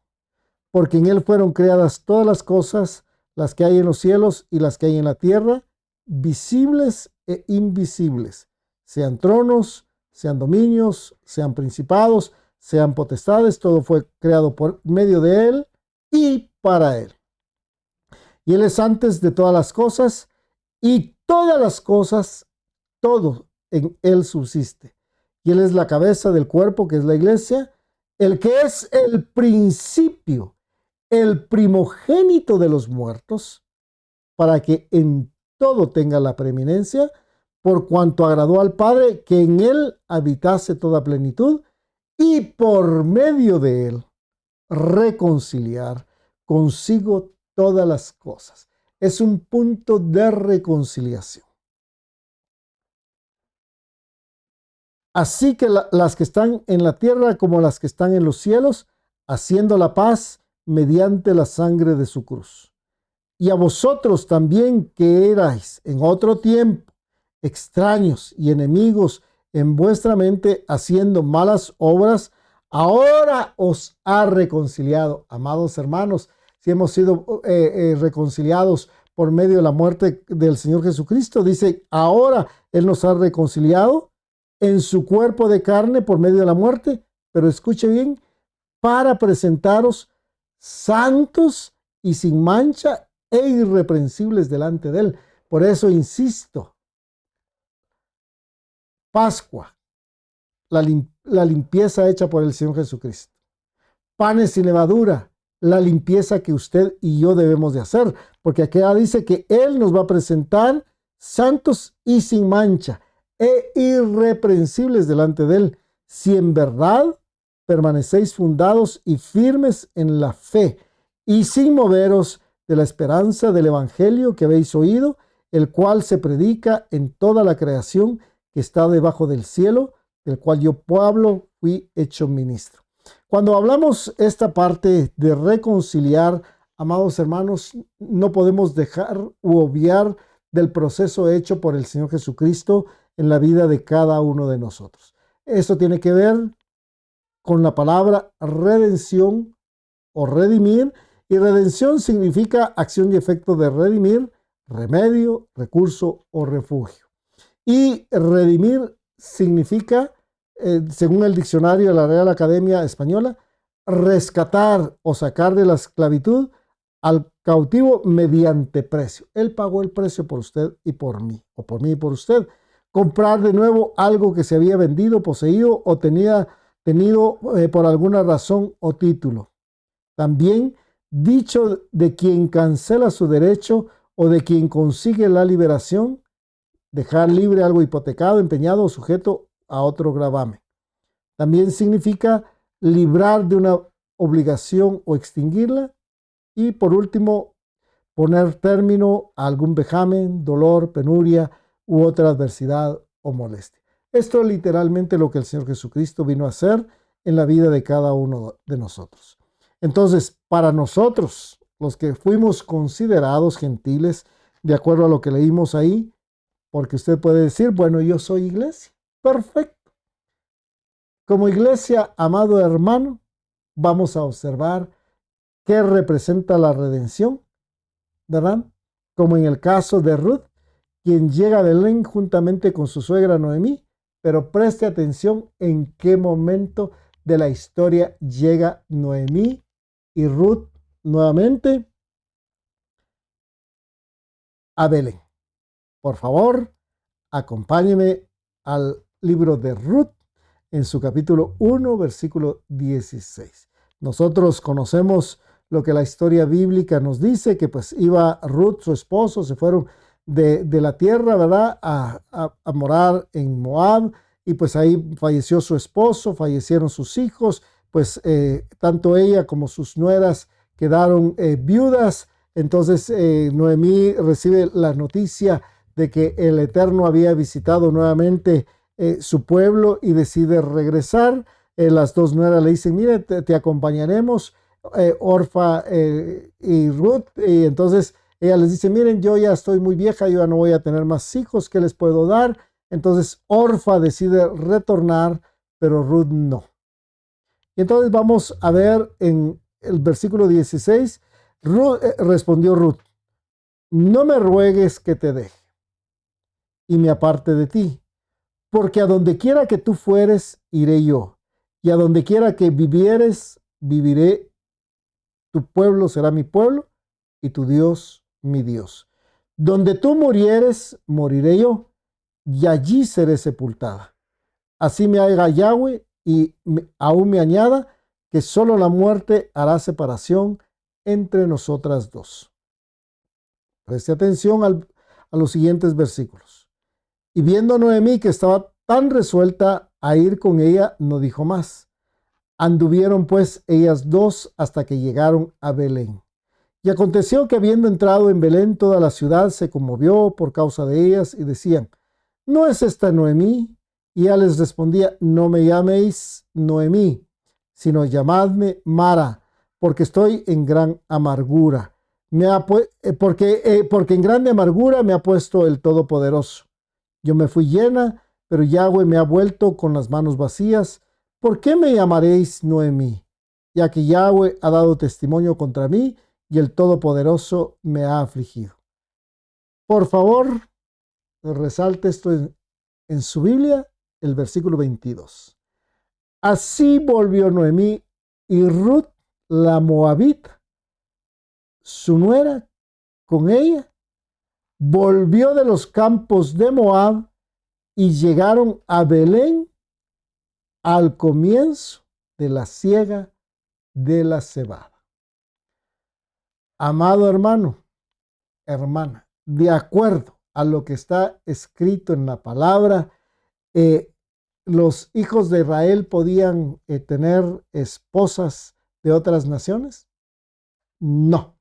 porque en Él fueron creadas todas las cosas, las que hay en los cielos y las que hay en la tierra, visibles e invisibles, sean tronos, sean dominios, sean principados, sean potestades, todo fue creado por medio de Él y para Él. Y Él es antes de todas las cosas, y todas las cosas, todo en Él subsiste. Y Él es la cabeza del cuerpo, que es la iglesia, el que es el principio, el primogénito de los muertos, para que en todo tenga la preeminencia, por cuanto agradó al Padre que en Él habitase toda plenitud, y por medio de Él reconciliar consigo todas las cosas. Es un punto de reconciliación. Así que las que están en la tierra como las que están en los cielos, haciendo la paz mediante la sangre de su cruz. Y a vosotros también, que erais en otro tiempo extraños y enemigos en vuestra mente, haciendo malas obras, ahora os ha reconciliado. Amados hermanos, si hemos sido reconciliados por medio de la muerte del Señor Jesucristo, dice, ahora Él nos ha reconciliado en su cuerpo de carne por medio de la muerte, pero escuche bien, para presentaros santos y sin mancha e irreprensibles delante de él. Por eso insisto, Pascua, la limpieza hecha por el Señor Jesucristo. Panes sin levadura, la limpieza que usted y yo debemos de hacer, porque aquí dice que Él nos va a presentar santos y sin mancha e irreprensibles delante de Él, si en verdad permanecéis fundados y firmes en la fe y sin moveros de la esperanza del evangelio que habéis oído, el cual se predica en toda la creación que está debajo del cielo, del cual yo, Pablo, fui hecho ministro. Cuando hablamos esta parte de reconciliar, amados hermanos, no podemos dejar u obviar del proceso hecho por el Señor Jesucristo en la vida de cada uno de nosotros. Esto tiene que ver con la palabra redención o redimir, y redención significa acción y efecto de redimir, remedio, recurso o refugio. Y redimir significa, según el diccionario de la Real Academia Española, rescatar o sacar de la esclavitud al cautivo mediante precio. Él pagó el precio por usted y por mí, o por mí y por usted. Comprar de nuevo algo que se había vendido, poseído o tenido por alguna razón o título. También dicho de quien cancela su derecho o de quien consigue la liberación, dejar libre algo hipotecado, empeñado o sujeto a otro gravamen. También significa librar de una obligación o extinguirla. Y por último, poner término a algún vejamen, dolor, penuria u otra adversidad o molestia. Esto es literalmente lo que el Señor Jesucristo vino a hacer en la vida de cada uno de nosotros. Entonces, para nosotros, los que fuimos considerados gentiles, de acuerdo a lo que leímos ahí, porque usted puede decir, bueno, yo soy iglesia. Perfecto. Como iglesia, amado hermano, vamos a observar qué representa la redención, ¿verdad? Como en el caso de Ruth, quien llega a Belén juntamente con su suegra Noemí, pero preste atención en qué momento de la historia llega Noemí y Ruth nuevamente a Belén. Por favor, acompáñeme al libro de Ruth en su capítulo 1, versículo 16. Nosotros conocemos lo que la historia bíblica nos dice, que pues iba Ruth, su esposo, se fueron de la tierra, ¿verdad?, a morar en Moab, y pues ahí falleció su esposo, fallecieron sus hijos, pues tanto ella como sus nueras quedaron viudas. Entonces Noemí recibe la noticia de que el Eterno había visitado nuevamente su pueblo y decide regresar. Las dos nueras le dicen, mire, te acompañaremos, Orfa y Ruth. Y entonces ella les dice, miren, yo ya estoy muy vieja, yo ya no voy a tener más hijos, ¿qué les puedo dar? Entonces Orfa decide retornar, pero Ruth no. Y entonces vamos a ver en el versículo 16, respondió Ruth, no me ruegues que te deje y me aparte de ti, porque a donde quiera que tú fueres, iré yo, y a donde quiera que vivieres, viviré. Tu pueblo será mi pueblo, y tu Dios mi Dios. Donde tú murieres, moriré yo, y allí seré sepultada. Así me haga Yahweh, y aún me añada, que solo la muerte hará separación entre nosotras dos. Preste atención a los siguientes versículos. Y viendo a Noemí que estaba tan resuelta a ir con ella, no dijo más. Anduvieron pues ellas dos hasta que llegaron a Belén. Y aconteció que habiendo entrado en Belén, toda la ciudad se conmovió por causa de ellas y decían, ¿no es esta Noemí? Y ella les respondía, no me llaméis Noemí, sino llamadme Mara, porque estoy en gran amargura. Porque en grande amargura me ha puesto el Todopoderoso. Yo me fui llena, pero Yahweh me ha vuelto con las manos vacías. ¿Por qué me llamaréis Noemí? Ya que Yahweh ha dado testimonio contra mí y el Todopoderoso me ha afligido. Por favor, resalte esto en su Biblia el versículo 22. Así volvió Noemí y Ruth, la moabita, su nuera, con ella, volvió de los campos de Moab y llegaron a Belén al comienzo de la siega de la cebada. Amado hermano, hermana, de acuerdo a lo que está escrito en la palabra, ¿los hijos de Israel podían tener esposas de otras naciones? No.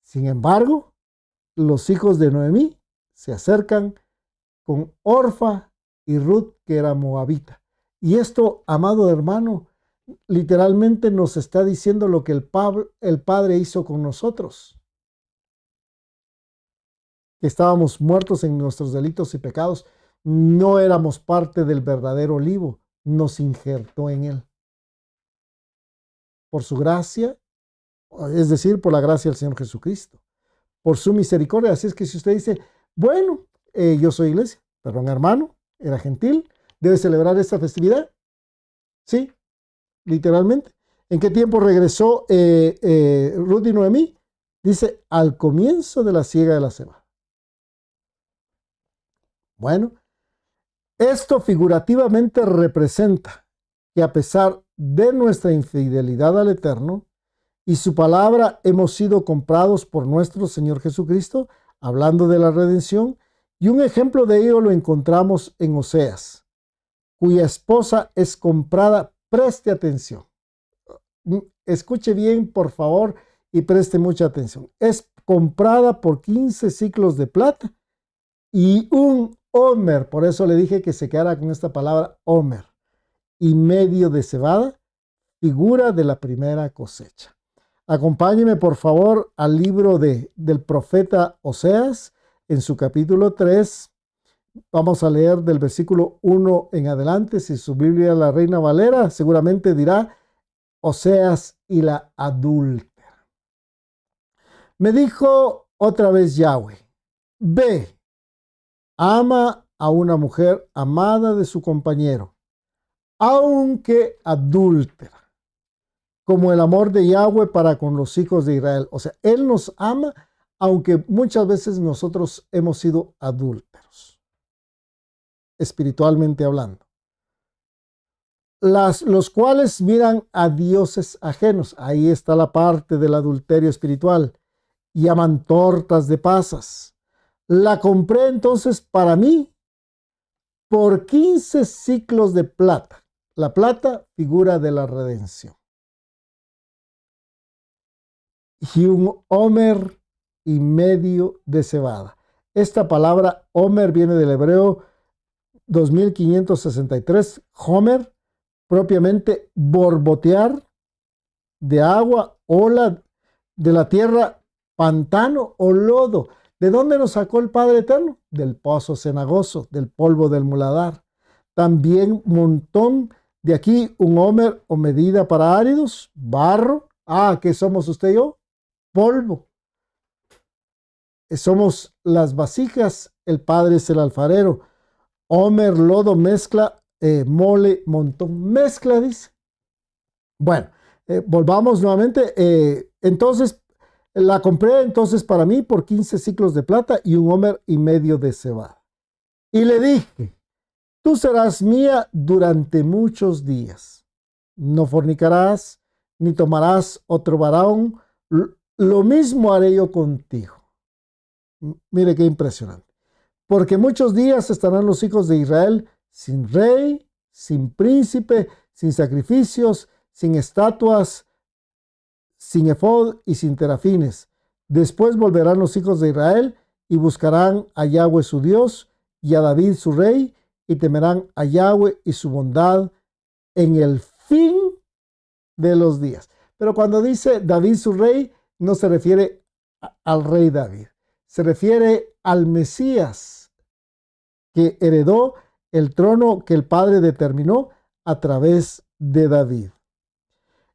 Sin embargo, los hijos de Noemí se acercan con Orfa y Ruth, que era moabita. Y esto, amado hermano, literalmente nos está diciendo lo que el Padre hizo con nosotros. Que estábamos muertos en nuestros delitos y pecados, no éramos parte del verdadero olivo, nos injertó en él. Por su gracia, es decir, por la gracia del Señor Jesucristo, por su misericordia. Así es que si usted dice, bueno, yo soy iglesia, perdón hermano, era gentil, debe celebrar esta festividad. Sí, literalmente. ¿En qué tiempo regresó Ruth y Noemí? Dice, al comienzo de la siega de la cebada. Bueno, esto figurativamente representa que a pesar de nuestra infidelidad al Eterno y su palabra, hemos sido comprados por nuestro Señor Jesucristo, hablando de la redención, y un ejemplo de ello lo encontramos en Oseas, cuya esposa es comprada. Preste atención. Escuche bien, por favor, y preste mucha atención. Es comprada por 15 siclos de plata y un homer, por eso le dije que se quedara con esta palabra homer, y medio de cebada, figura de la primera cosecha. Acompáñeme, por favor, al libro del profeta Oseas, en su capítulo 3. Vamos a leer del versículo 1 en adelante. Si su Biblia es la Reina Valera, seguramente dirá Oseas y la adúltera. Me dijo otra vez Yahweh, ve, ama a una mujer amada de su compañero, aunque adúltera, como el amor de Yahweh para con los hijos de Israel. O sea, Él nos ama, aunque muchas veces nosotros hemos sido adúlteros, espiritualmente hablando. Los cuales miran a dioses ajenos. Ahí está la parte del adulterio espiritual. Y aman tortas de pasas. La compré entonces para mí por 15 siclos de plata. La plata, figura de la redención. Y un homer y medio de cebada. Esta palabra homer viene del hebreo 2563, homer, propiamente borbotear de agua, ola de la tierra, pantano o lodo. ¿De dónde nos sacó el Padre Eterno? Del pozo cenagoso, del polvo del muladar. También montón de aquí, un homer o medida para áridos, barro. ¿Qué somos usted y yo? Polvo. Somos las vasijas, el Padre es el alfarero. Homer, lodo, mezcla, mole, montón, mezcla, dice. Bueno, volvamos nuevamente. Entonces, la compré entonces para mí por 15 siclos de plata y un homer y medio de cebada. Y le dije, tú serás mía durante muchos días. No fornicarás, ni tomarás otro varón. Lo mismo haré yo contigo. Mire qué impresionante. Porque muchos días estarán los hijos de Israel sin rey, sin príncipe, sin sacrificios, sin estatuas, sin efod y sin terafines. Después volverán los hijos de Israel y buscarán a Yahweh su Dios y a David su rey, y temerán a Yahweh y su bondad en el fin de los días. Pero cuando dice David su rey, no se refiere al rey David, se refiere al Mesías que heredó el trono que el Padre determinó a través de David.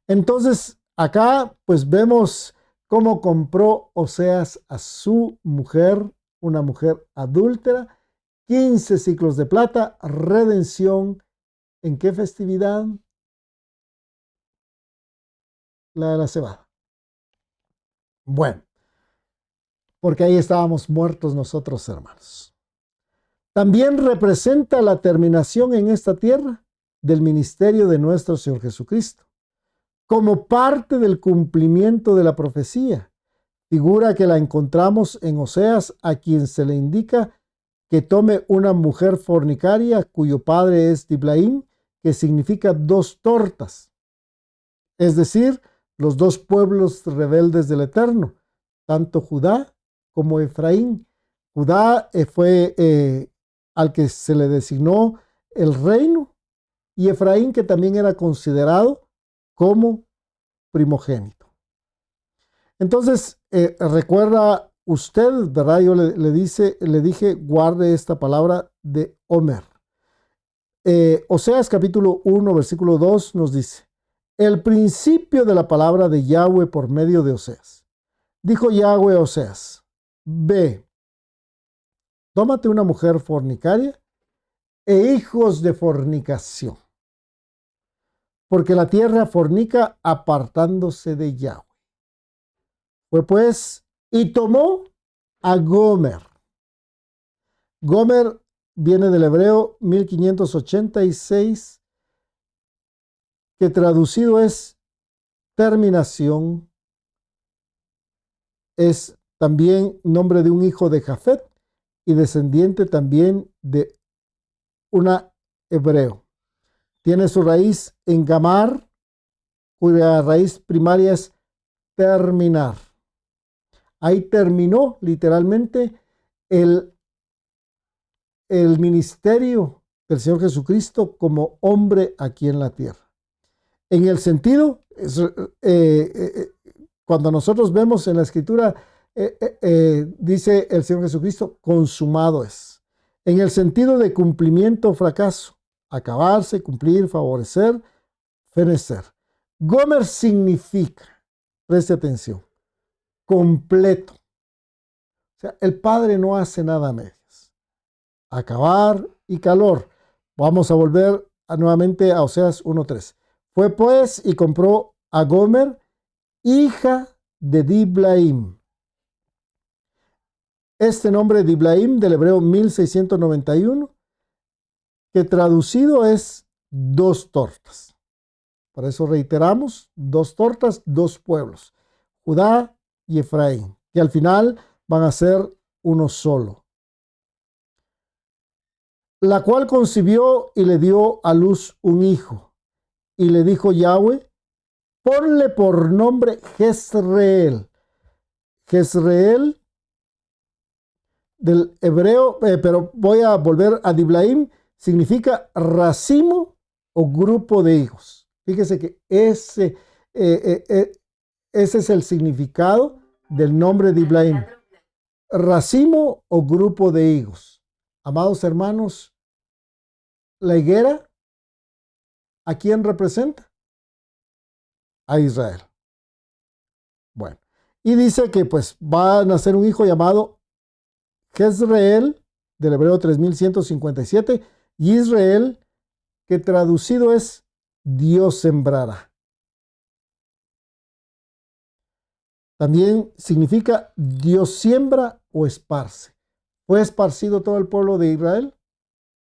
Entonces, acá pues vemos cómo compró Oseas a su mujer una mujer adúltera, 15 ciclos de plata, redención. ¿En qué festividad? La de la cebada. Bueno, porque ahí estábamos muertos nosotros, hermanos. También representa la terminación en esta tierra del ministerio de nuestro Señor Jesucristo, como parte del cumplimiento de la profecía, figura que la encontramos en Oseas, a quien se le indica que tome una mujer fornicaria cuyo padre es Diblaim, que significa dos tortas, es decir, los dos pueblos rebeldes del Eterno, tanto Judá como Efraín. Judá fue al que se le designó el reino, y Efraín, que también era considerado como primogénito. Entonces, recuerda usted, ¿verdad? Yo le dije, guarde esta palabra de Omer. Oseas capítulo 1, versículo 2 nos dice: el principio de la palabra de Yahweh por medio de Oseas. Dijo Yahweh a Oseas: ve, tómate una mujer fornicaria e hijos de fornicación, porque la tierra fornica apartándose de Yahweh. Fue pues y tomó a Gomer. Gomer viene del hebreo 1586, que traducido es terminación. Es también nombre de un hijo de Jafet y descendiente también de una hebreo. Tiene su raíz en Gamar, cuya raíz primaria es terminar. Ahí terminó literalmente el ministerio del Señor Jesucristo como hombre aquí en la tierra. En el sentido, cuando nosotros vemos en la Escritura, dice el Señor Jesucristo, consumado es. En el sentido de cumplimiento o fracaso, acabarse, cumplir, favorecer, fenecer. Gomer significa, preste atención, completo. O sea, el Padre no hace nada a medias. Acabar y calor. Vamos a volver nuevamente a Oseas 1:3. Fue pues y compró a Gomer, hija de Diblaim. Este nombre Diblaim del hebreo 1691, que traducido es dos tortas. Por eso reiteramos, dos tortas, dos pueblos, Judá y Efraín, que al final van a ser uno solo. La cual concibió y le dio a luz un hijo. Y le dijo Yahweh: ponle por nombre Jezreel. Jezreel del hebreo, pero voy a volver a Diblaim, significa racimo o grupo de hijos. Fíjese que ese es el significado del nombre Diblaim. Racimo o grupo de higos. Amados hermanos, la higuera, ¿a quién representa? A Israel. Bueno, y dice que pues va a nacer un hijo llamado Jezreel, del hebreo 3157, y Israel, que traducido es Dios sembrará. También significa Dios siembra o esparce. ¿Fue esparcido todo el pueblo de Israel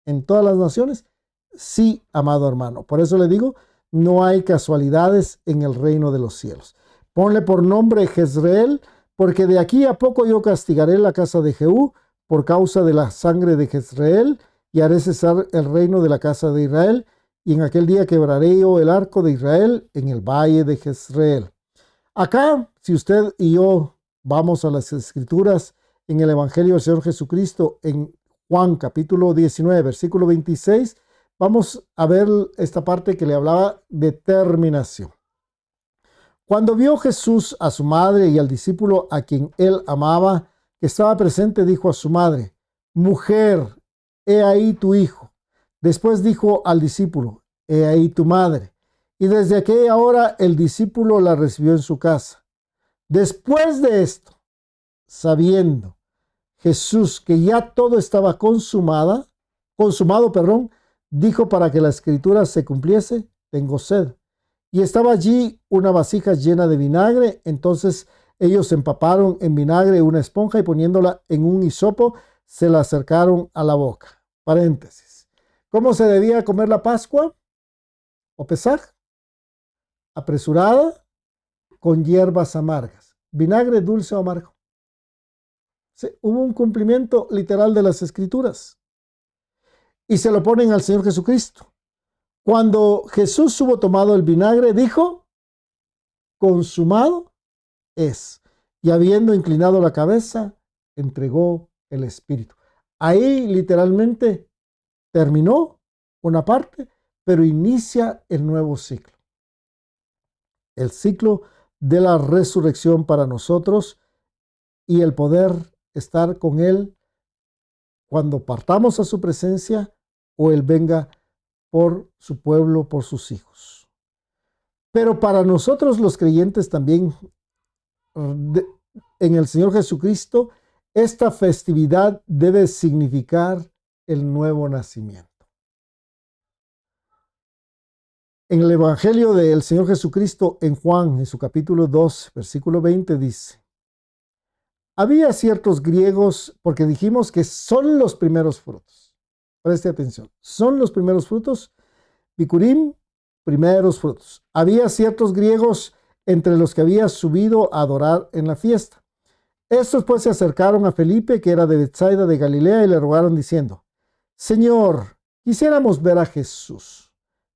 en todas las naciones? Sí, amado hermano. Por eso le digo, no hay casualidades en el reino de los cielos. Ponle por nombre Jezreel, porque de aquí a poco yo castigaré la casa de Jehú por causa de la sangre de Jezreel, y haré cesar el reino de la casa de Israel, y en aquel día quebraré yo el arco de Israel en el valle de Jezreel. Acá, si usted y yo vamos a las Escrituras, en el Evangelio del Señor Jesucristo, en Juan capítulo 19, versículo 26, vamos a ver esta parte que le hablaba de terminación. Cuando vio Jesús a su madre y al discípulo a quien él amaba, que estaba presente, dijo a su madre: mujer, he ahí tu hijo. Después dijo al discípulo: he ahí tu madre. Y desde aquella hora el discípulo la recibió en su casa. Después de esto, sabiendo Jesús, que ya todo estaba consumado, dijo para que la escritura se cumpliese: tengo sed. Y estaba allí una vasija llena de vinagre. Entonces ellos empaparon en vinagre una esponja y poniéndola en un hisopo, se la acercaron a la boca. Paréntesis. ¿Cómo se debía comer la Pascua o Pesaj? Apresurada, con hierbas amargas. Vinagre dulce o amargo. Sí, hubo un cumplimiento literal de las escrituras. Y se lo ponen al Señor Jesucristo. Cuando Jesús hubo tomado el vinagre, dijo: consumado es. Y habiendo inclinado la cabeza, entregó el Espíritu. Ahí literalmente terminó una parte, pero inicia el nuevo ciclo. El ciclo de la resurrección para nosotros y el poder estar con Él cuando partamos a su presencia o Él venga por su pueblo, por sus hijos. Pero para nosotros los creyentes también en el Señor Jesucristo, esta festividad debe significar el nuevo nacimiento. En el Evangelio del Señor Jesucristo, en Juan, en su capítulo 2, versículo 20, dice: había ciertos griegos, porque dijimos que son los primeros frutos. Preste atención, son los primeros frutos, Bikurim, primeros frutos. Había ciertos griegos entre los que había subido a adorar en la fiesta. Estos pues se acercaron a Felipe, que era de Betsaida de Galilea, y le rogaron diciendo: Señor, quisiéramos ver a Jesús.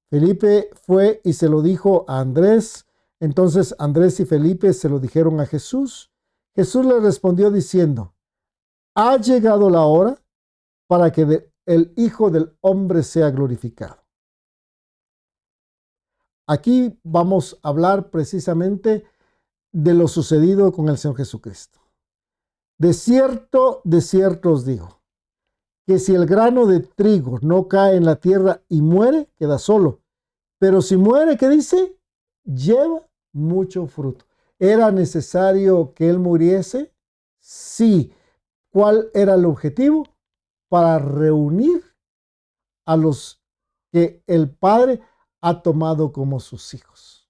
Felipe fue y se lo dijo a Andrés. Entonces Andrés y Felipe se lo dijeron a Jesús. Jesús le respondió diciendo: ha llegado la hora para que el Hijo del Hombre sea glorificado. Aquí vamos a hablar precisamente de lo sucedido con el Señor Jesucristo. De cierto os digo, que si el grano de trigo no cae en la tierra y muere, queda solo. Pero si muere, ¿qué dice? Lleva mucho fruto. ¿Era necesario que Él muriese? Sí. ¿Cuál era el objetivo? Para reunir a los que el Padre ha tomado como sus hijos.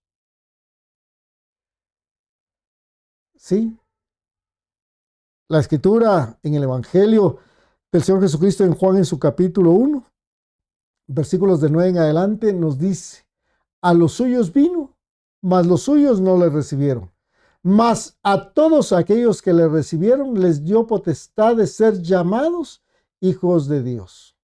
¿Sí? La escritura en el Evangelio del Señor Jesucristo en Juan, en su capítulo 1, versículos de 9 en adelante, nos dice: a los suyos vino, mas los suyos no le recibieron. Mas a todos aquellos que le recibieron les dio potestad de ser llamados hijos de Dios.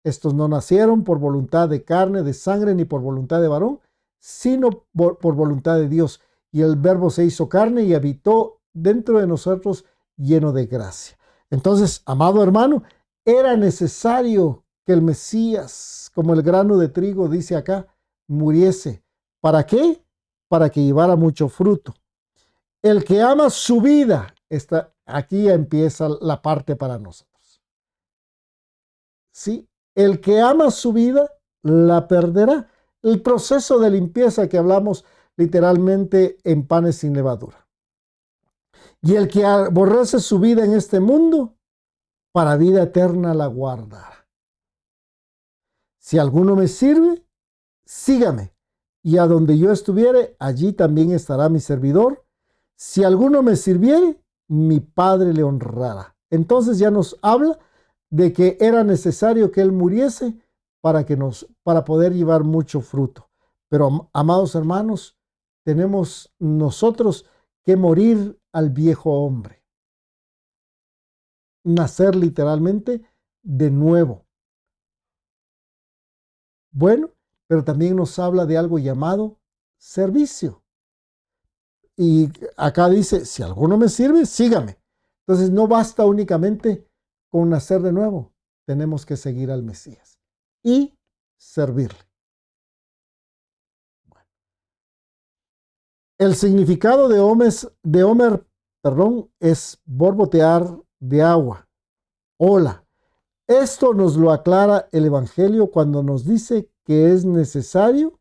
Estos no nacieron por voluntad de carne, de sangre, ni por voluntad de varón, sino por voluntad de Dios. Y el Verbo se hizo carne y habitó dentro de nosotros, lleno de gracia. Entonces, amado hermano, era necesario que el Mesías, como el grano de trigo, dice acá, muriese. ¿Para qué? Para que llevara mucho fruto. El que ama su vida, aquí empieza la parte para nosotros. ¿Sí? El que ama su vida, la perderá. El proceso de limpieza que hablamos literalmente en panes sin levadura. Y el que aborrece su vida en este mundo, para vida eterna la guardará. Si alguno me sirve, sígame. Y a donde yo estuviere, allí también estará mi servidor. Si alguno me sirviere, mi Padre le honrará. Entonces ya nos habla de que era necesario que Él muriese para poder llevar mucho fruto. Pero, amados hermanos, tenemos nosotros que morir al viejo hombre. Nacer literalmente de nuevo. Bueno, pero también nos habla de algo llamado servicio. Y acá dice: si alguno me sirve, sígame. Entonces no basta únicamente con nacer de nuevo. Tenemos que seguir al Mesías y servirle. Bueno. El significado de Homer, es borbotear de agua, ola. Esto nos lo aclara el Evangelio cuando nos dice que es necesario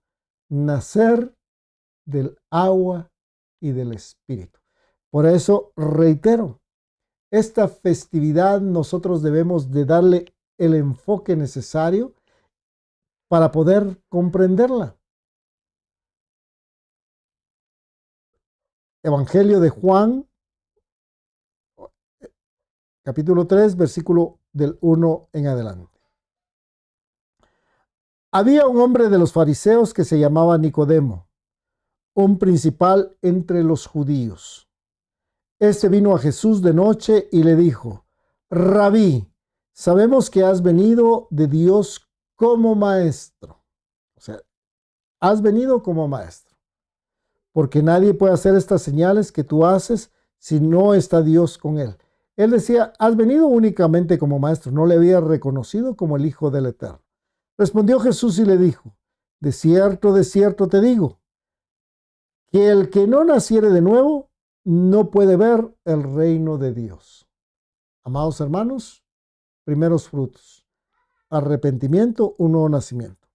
nacer del agua y del Espíritu. Por eso reitero, esta festividad nosotros debemos de darle el enfoque necesario para poder comprenderla. Evangelio de Juan, capítulo 3, versículo del 1 en adelante. Había un hombre de los fariseos que se llamaba Nicodemo, un principal entre los judíos. Este vino a Jesús de noche y le dijo: Rabí, sabemos que has venido de Dios como maestro. O sea, has venido como maestro, porque nadie puede hacer estas señales que tú haces si no está Dios con él. Él decía: has venido únicamente como maestro, no le había reconocido como el Hijo del Eterno. Respondió Jesús y le dijo: de cierto te digo, que el que no naciere de nuevo no puede ver el reino de Dios. Amados hermanos, primeros frutos: arrepentimiento, un nuevo nacimiento.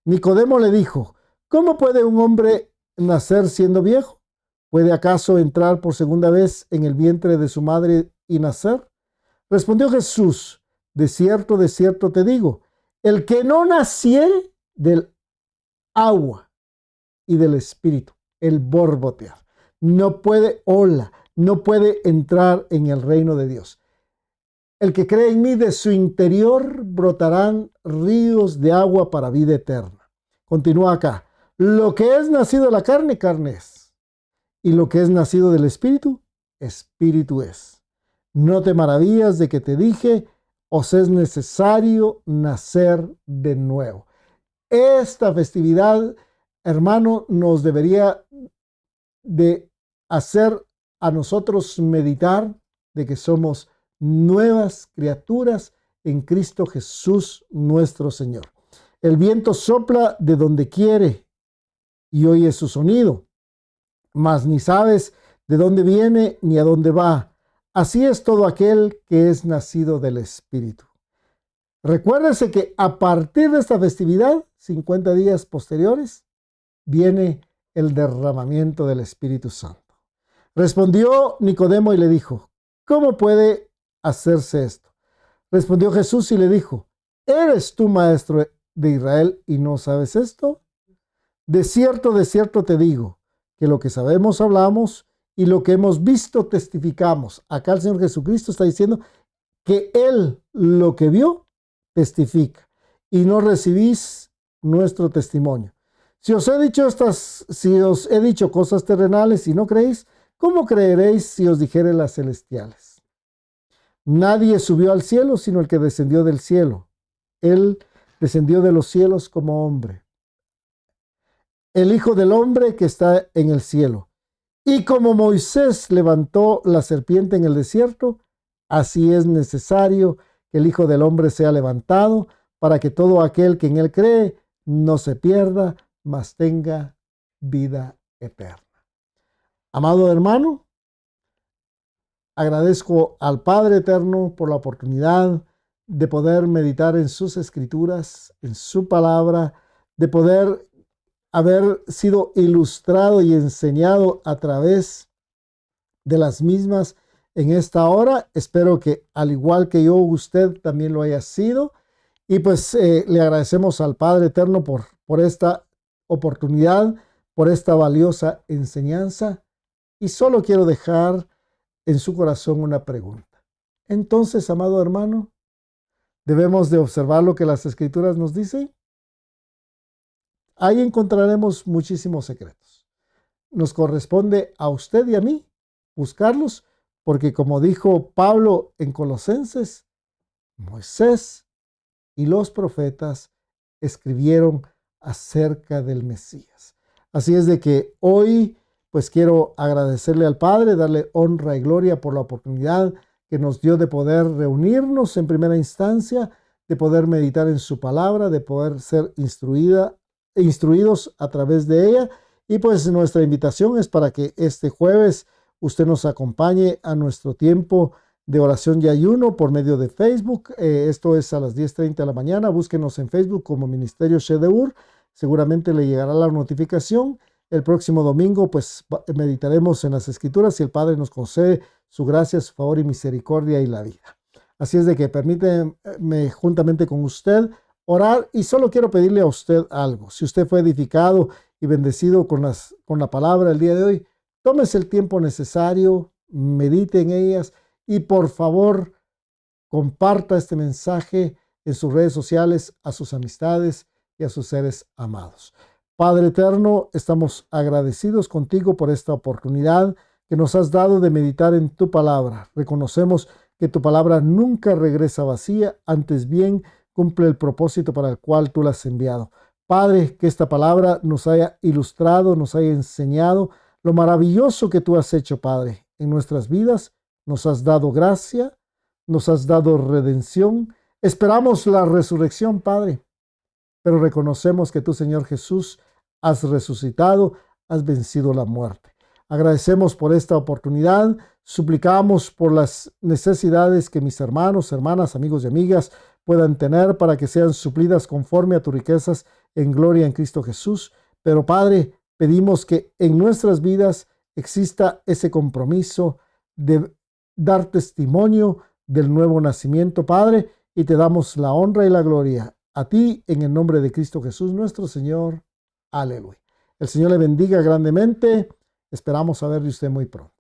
Nicodemo le dijo: ¿cómo puede un hombre nacer siendo viejo? ¿Puede acaso entrar por segunda vez en el vientre de su madre y nacer? Respondió Jesús: de cierto te digo, el que no naciere del agua y del espíritu, el borbotear, no puede entrar en el reino de Dios. El que cree en mí, de su interior brotarán ríos de agua para vida eterna. Continúa acá: lo que es nacido de la carne, carne es, y lo que es nacido del espíritu, espíritu es. No te maravillas de que te dije: os es necesario nacer de nuevo. Esta festividad, hermano, nos debería de hacer a nosotros meditar de que somos nuevas criaturas en Cristo Jesús nuestro Señor. El viento sopla de donde quiere y oyes su sonido, mas ni sabes de dónde viene ni a dónde va. Así es todo aquel que es nacido del Espíritu. Recuérdese que a partir de esta festividad, 50 días posteriores, viene el derramamiento del Espíritu Santo. Respondió Nicodemo y le dijo: ¿cómo puede hacerse esto? Respondió Jesús y le dijo: ¿eres tú maestro de Israel y no sabes esto? De cierto te digo, que lo que sabemos hablamos y lo que hemos visto testificamos. Acá el Señor Jesucristo está diciendo que Él lo que vio testifica, y no recibís nuestro testimonio. Si os he dicho cosas terrenales y no creéis, ¿cómo creeréis si os dijere las celestiales? Nadie subió al cielo sino el que descendió del cielo. Él descendió de los cielos como hombre, el Hijo del Hombre que está en el cielo. Y como Moisés levantó la serpiente en el desierto, así es necesario que el Hijo del Hombre sea levantado, para que todo aquel que en él cree no se pierda, mas tenga vida eterna. Amado hermano, agradezco al Padre Eterno por la oportunidad de poder meditar en sus escrituras, en su palabra, de poder haber sido ilustrado y enseñado a través de las mismas en esta hora. Espero que al igual que yo, usted también lo haya sido. Y pues le agradecemos al Padre Eterno por esta oportunidad, por esta valiosa enseñanza. Y solo quiero dejar en su corazón una pregunta. Entonces, amado hermano, ¿debemos de observar lo que las Escrituras nos dicen? Ahí encontraremos muchísimos secretos. Nos corresponde a usted y a mí buscarlos, porque como dijo Pablo en Colosenses, Moisés y los profetas escribieron acerca del Mesías. Así es de que hoy pues quiero agradecerle al Padre, darle honra y gloria por la oportunidad que nos dio de poder reunirnos en primera instancia, de poder meditar en su palabra, de poder ser instruidos a través de ella. Y pues nuestra invitación es para que este jueves usted nos acompañe a nuestro tiempo de oración y ayuno por medio de Facebook. Esto es a las 10:30 de la mañana. Búsquenos en Facebook como Ministerio Shedeur. Seguramente le llegará la notificación. El próximo domingo pues meditaremos en las Escrituras si el Padre nos concede su gracia, su favor y misericordia y la vida. Así es de que permíteme juntamente con usted orar, y solo quiero pedirle a usted algo. Si usted fue edificado y bendecido con la palabra el día de hoy, tómese el tiempo necesario, medite en ellas y por favor comparta este mensaje en sus redes sociales a sus amistades y a sus seres amados. Padre eterno, estamos agradecidos contigo por esta oportunidad que nos has dado de meditar en tu palabra. Reconocemos que tu palabra nunca regresa vacía, antes bien cumple el propósito para el cual tú la has enviado. Padre, que esta palabra nos haya ilustrado, nos haya enseñado lo maravilloso que tú has hecho, Padre, en nuestras vidas. Nos has dado gracia, nos has dado redención. Esperamos la resurrección, Padre, pero reconocemos que tú, Señor Jesús, has resucitado, has vencido la muerte. Agradecemos por esta oportunidad, suplicamos por las necesidades que mis hermanos, hermanas, amigos y amigas puedan tener para que sean suplidas conforme a tus riquezas en gloria en Cristo Jesús. Pero Padre, pedimos que en nuestras vidas exista ese compromiso de dar testimonio del nuevo nacimiento, Padre, y te damos la honra y la gloria a ti en el nombre de Cristo Jesús, nuestro Señor. Aleluya. El Señor le bendiga grandemente. Esperamos saber de usted muy pronto.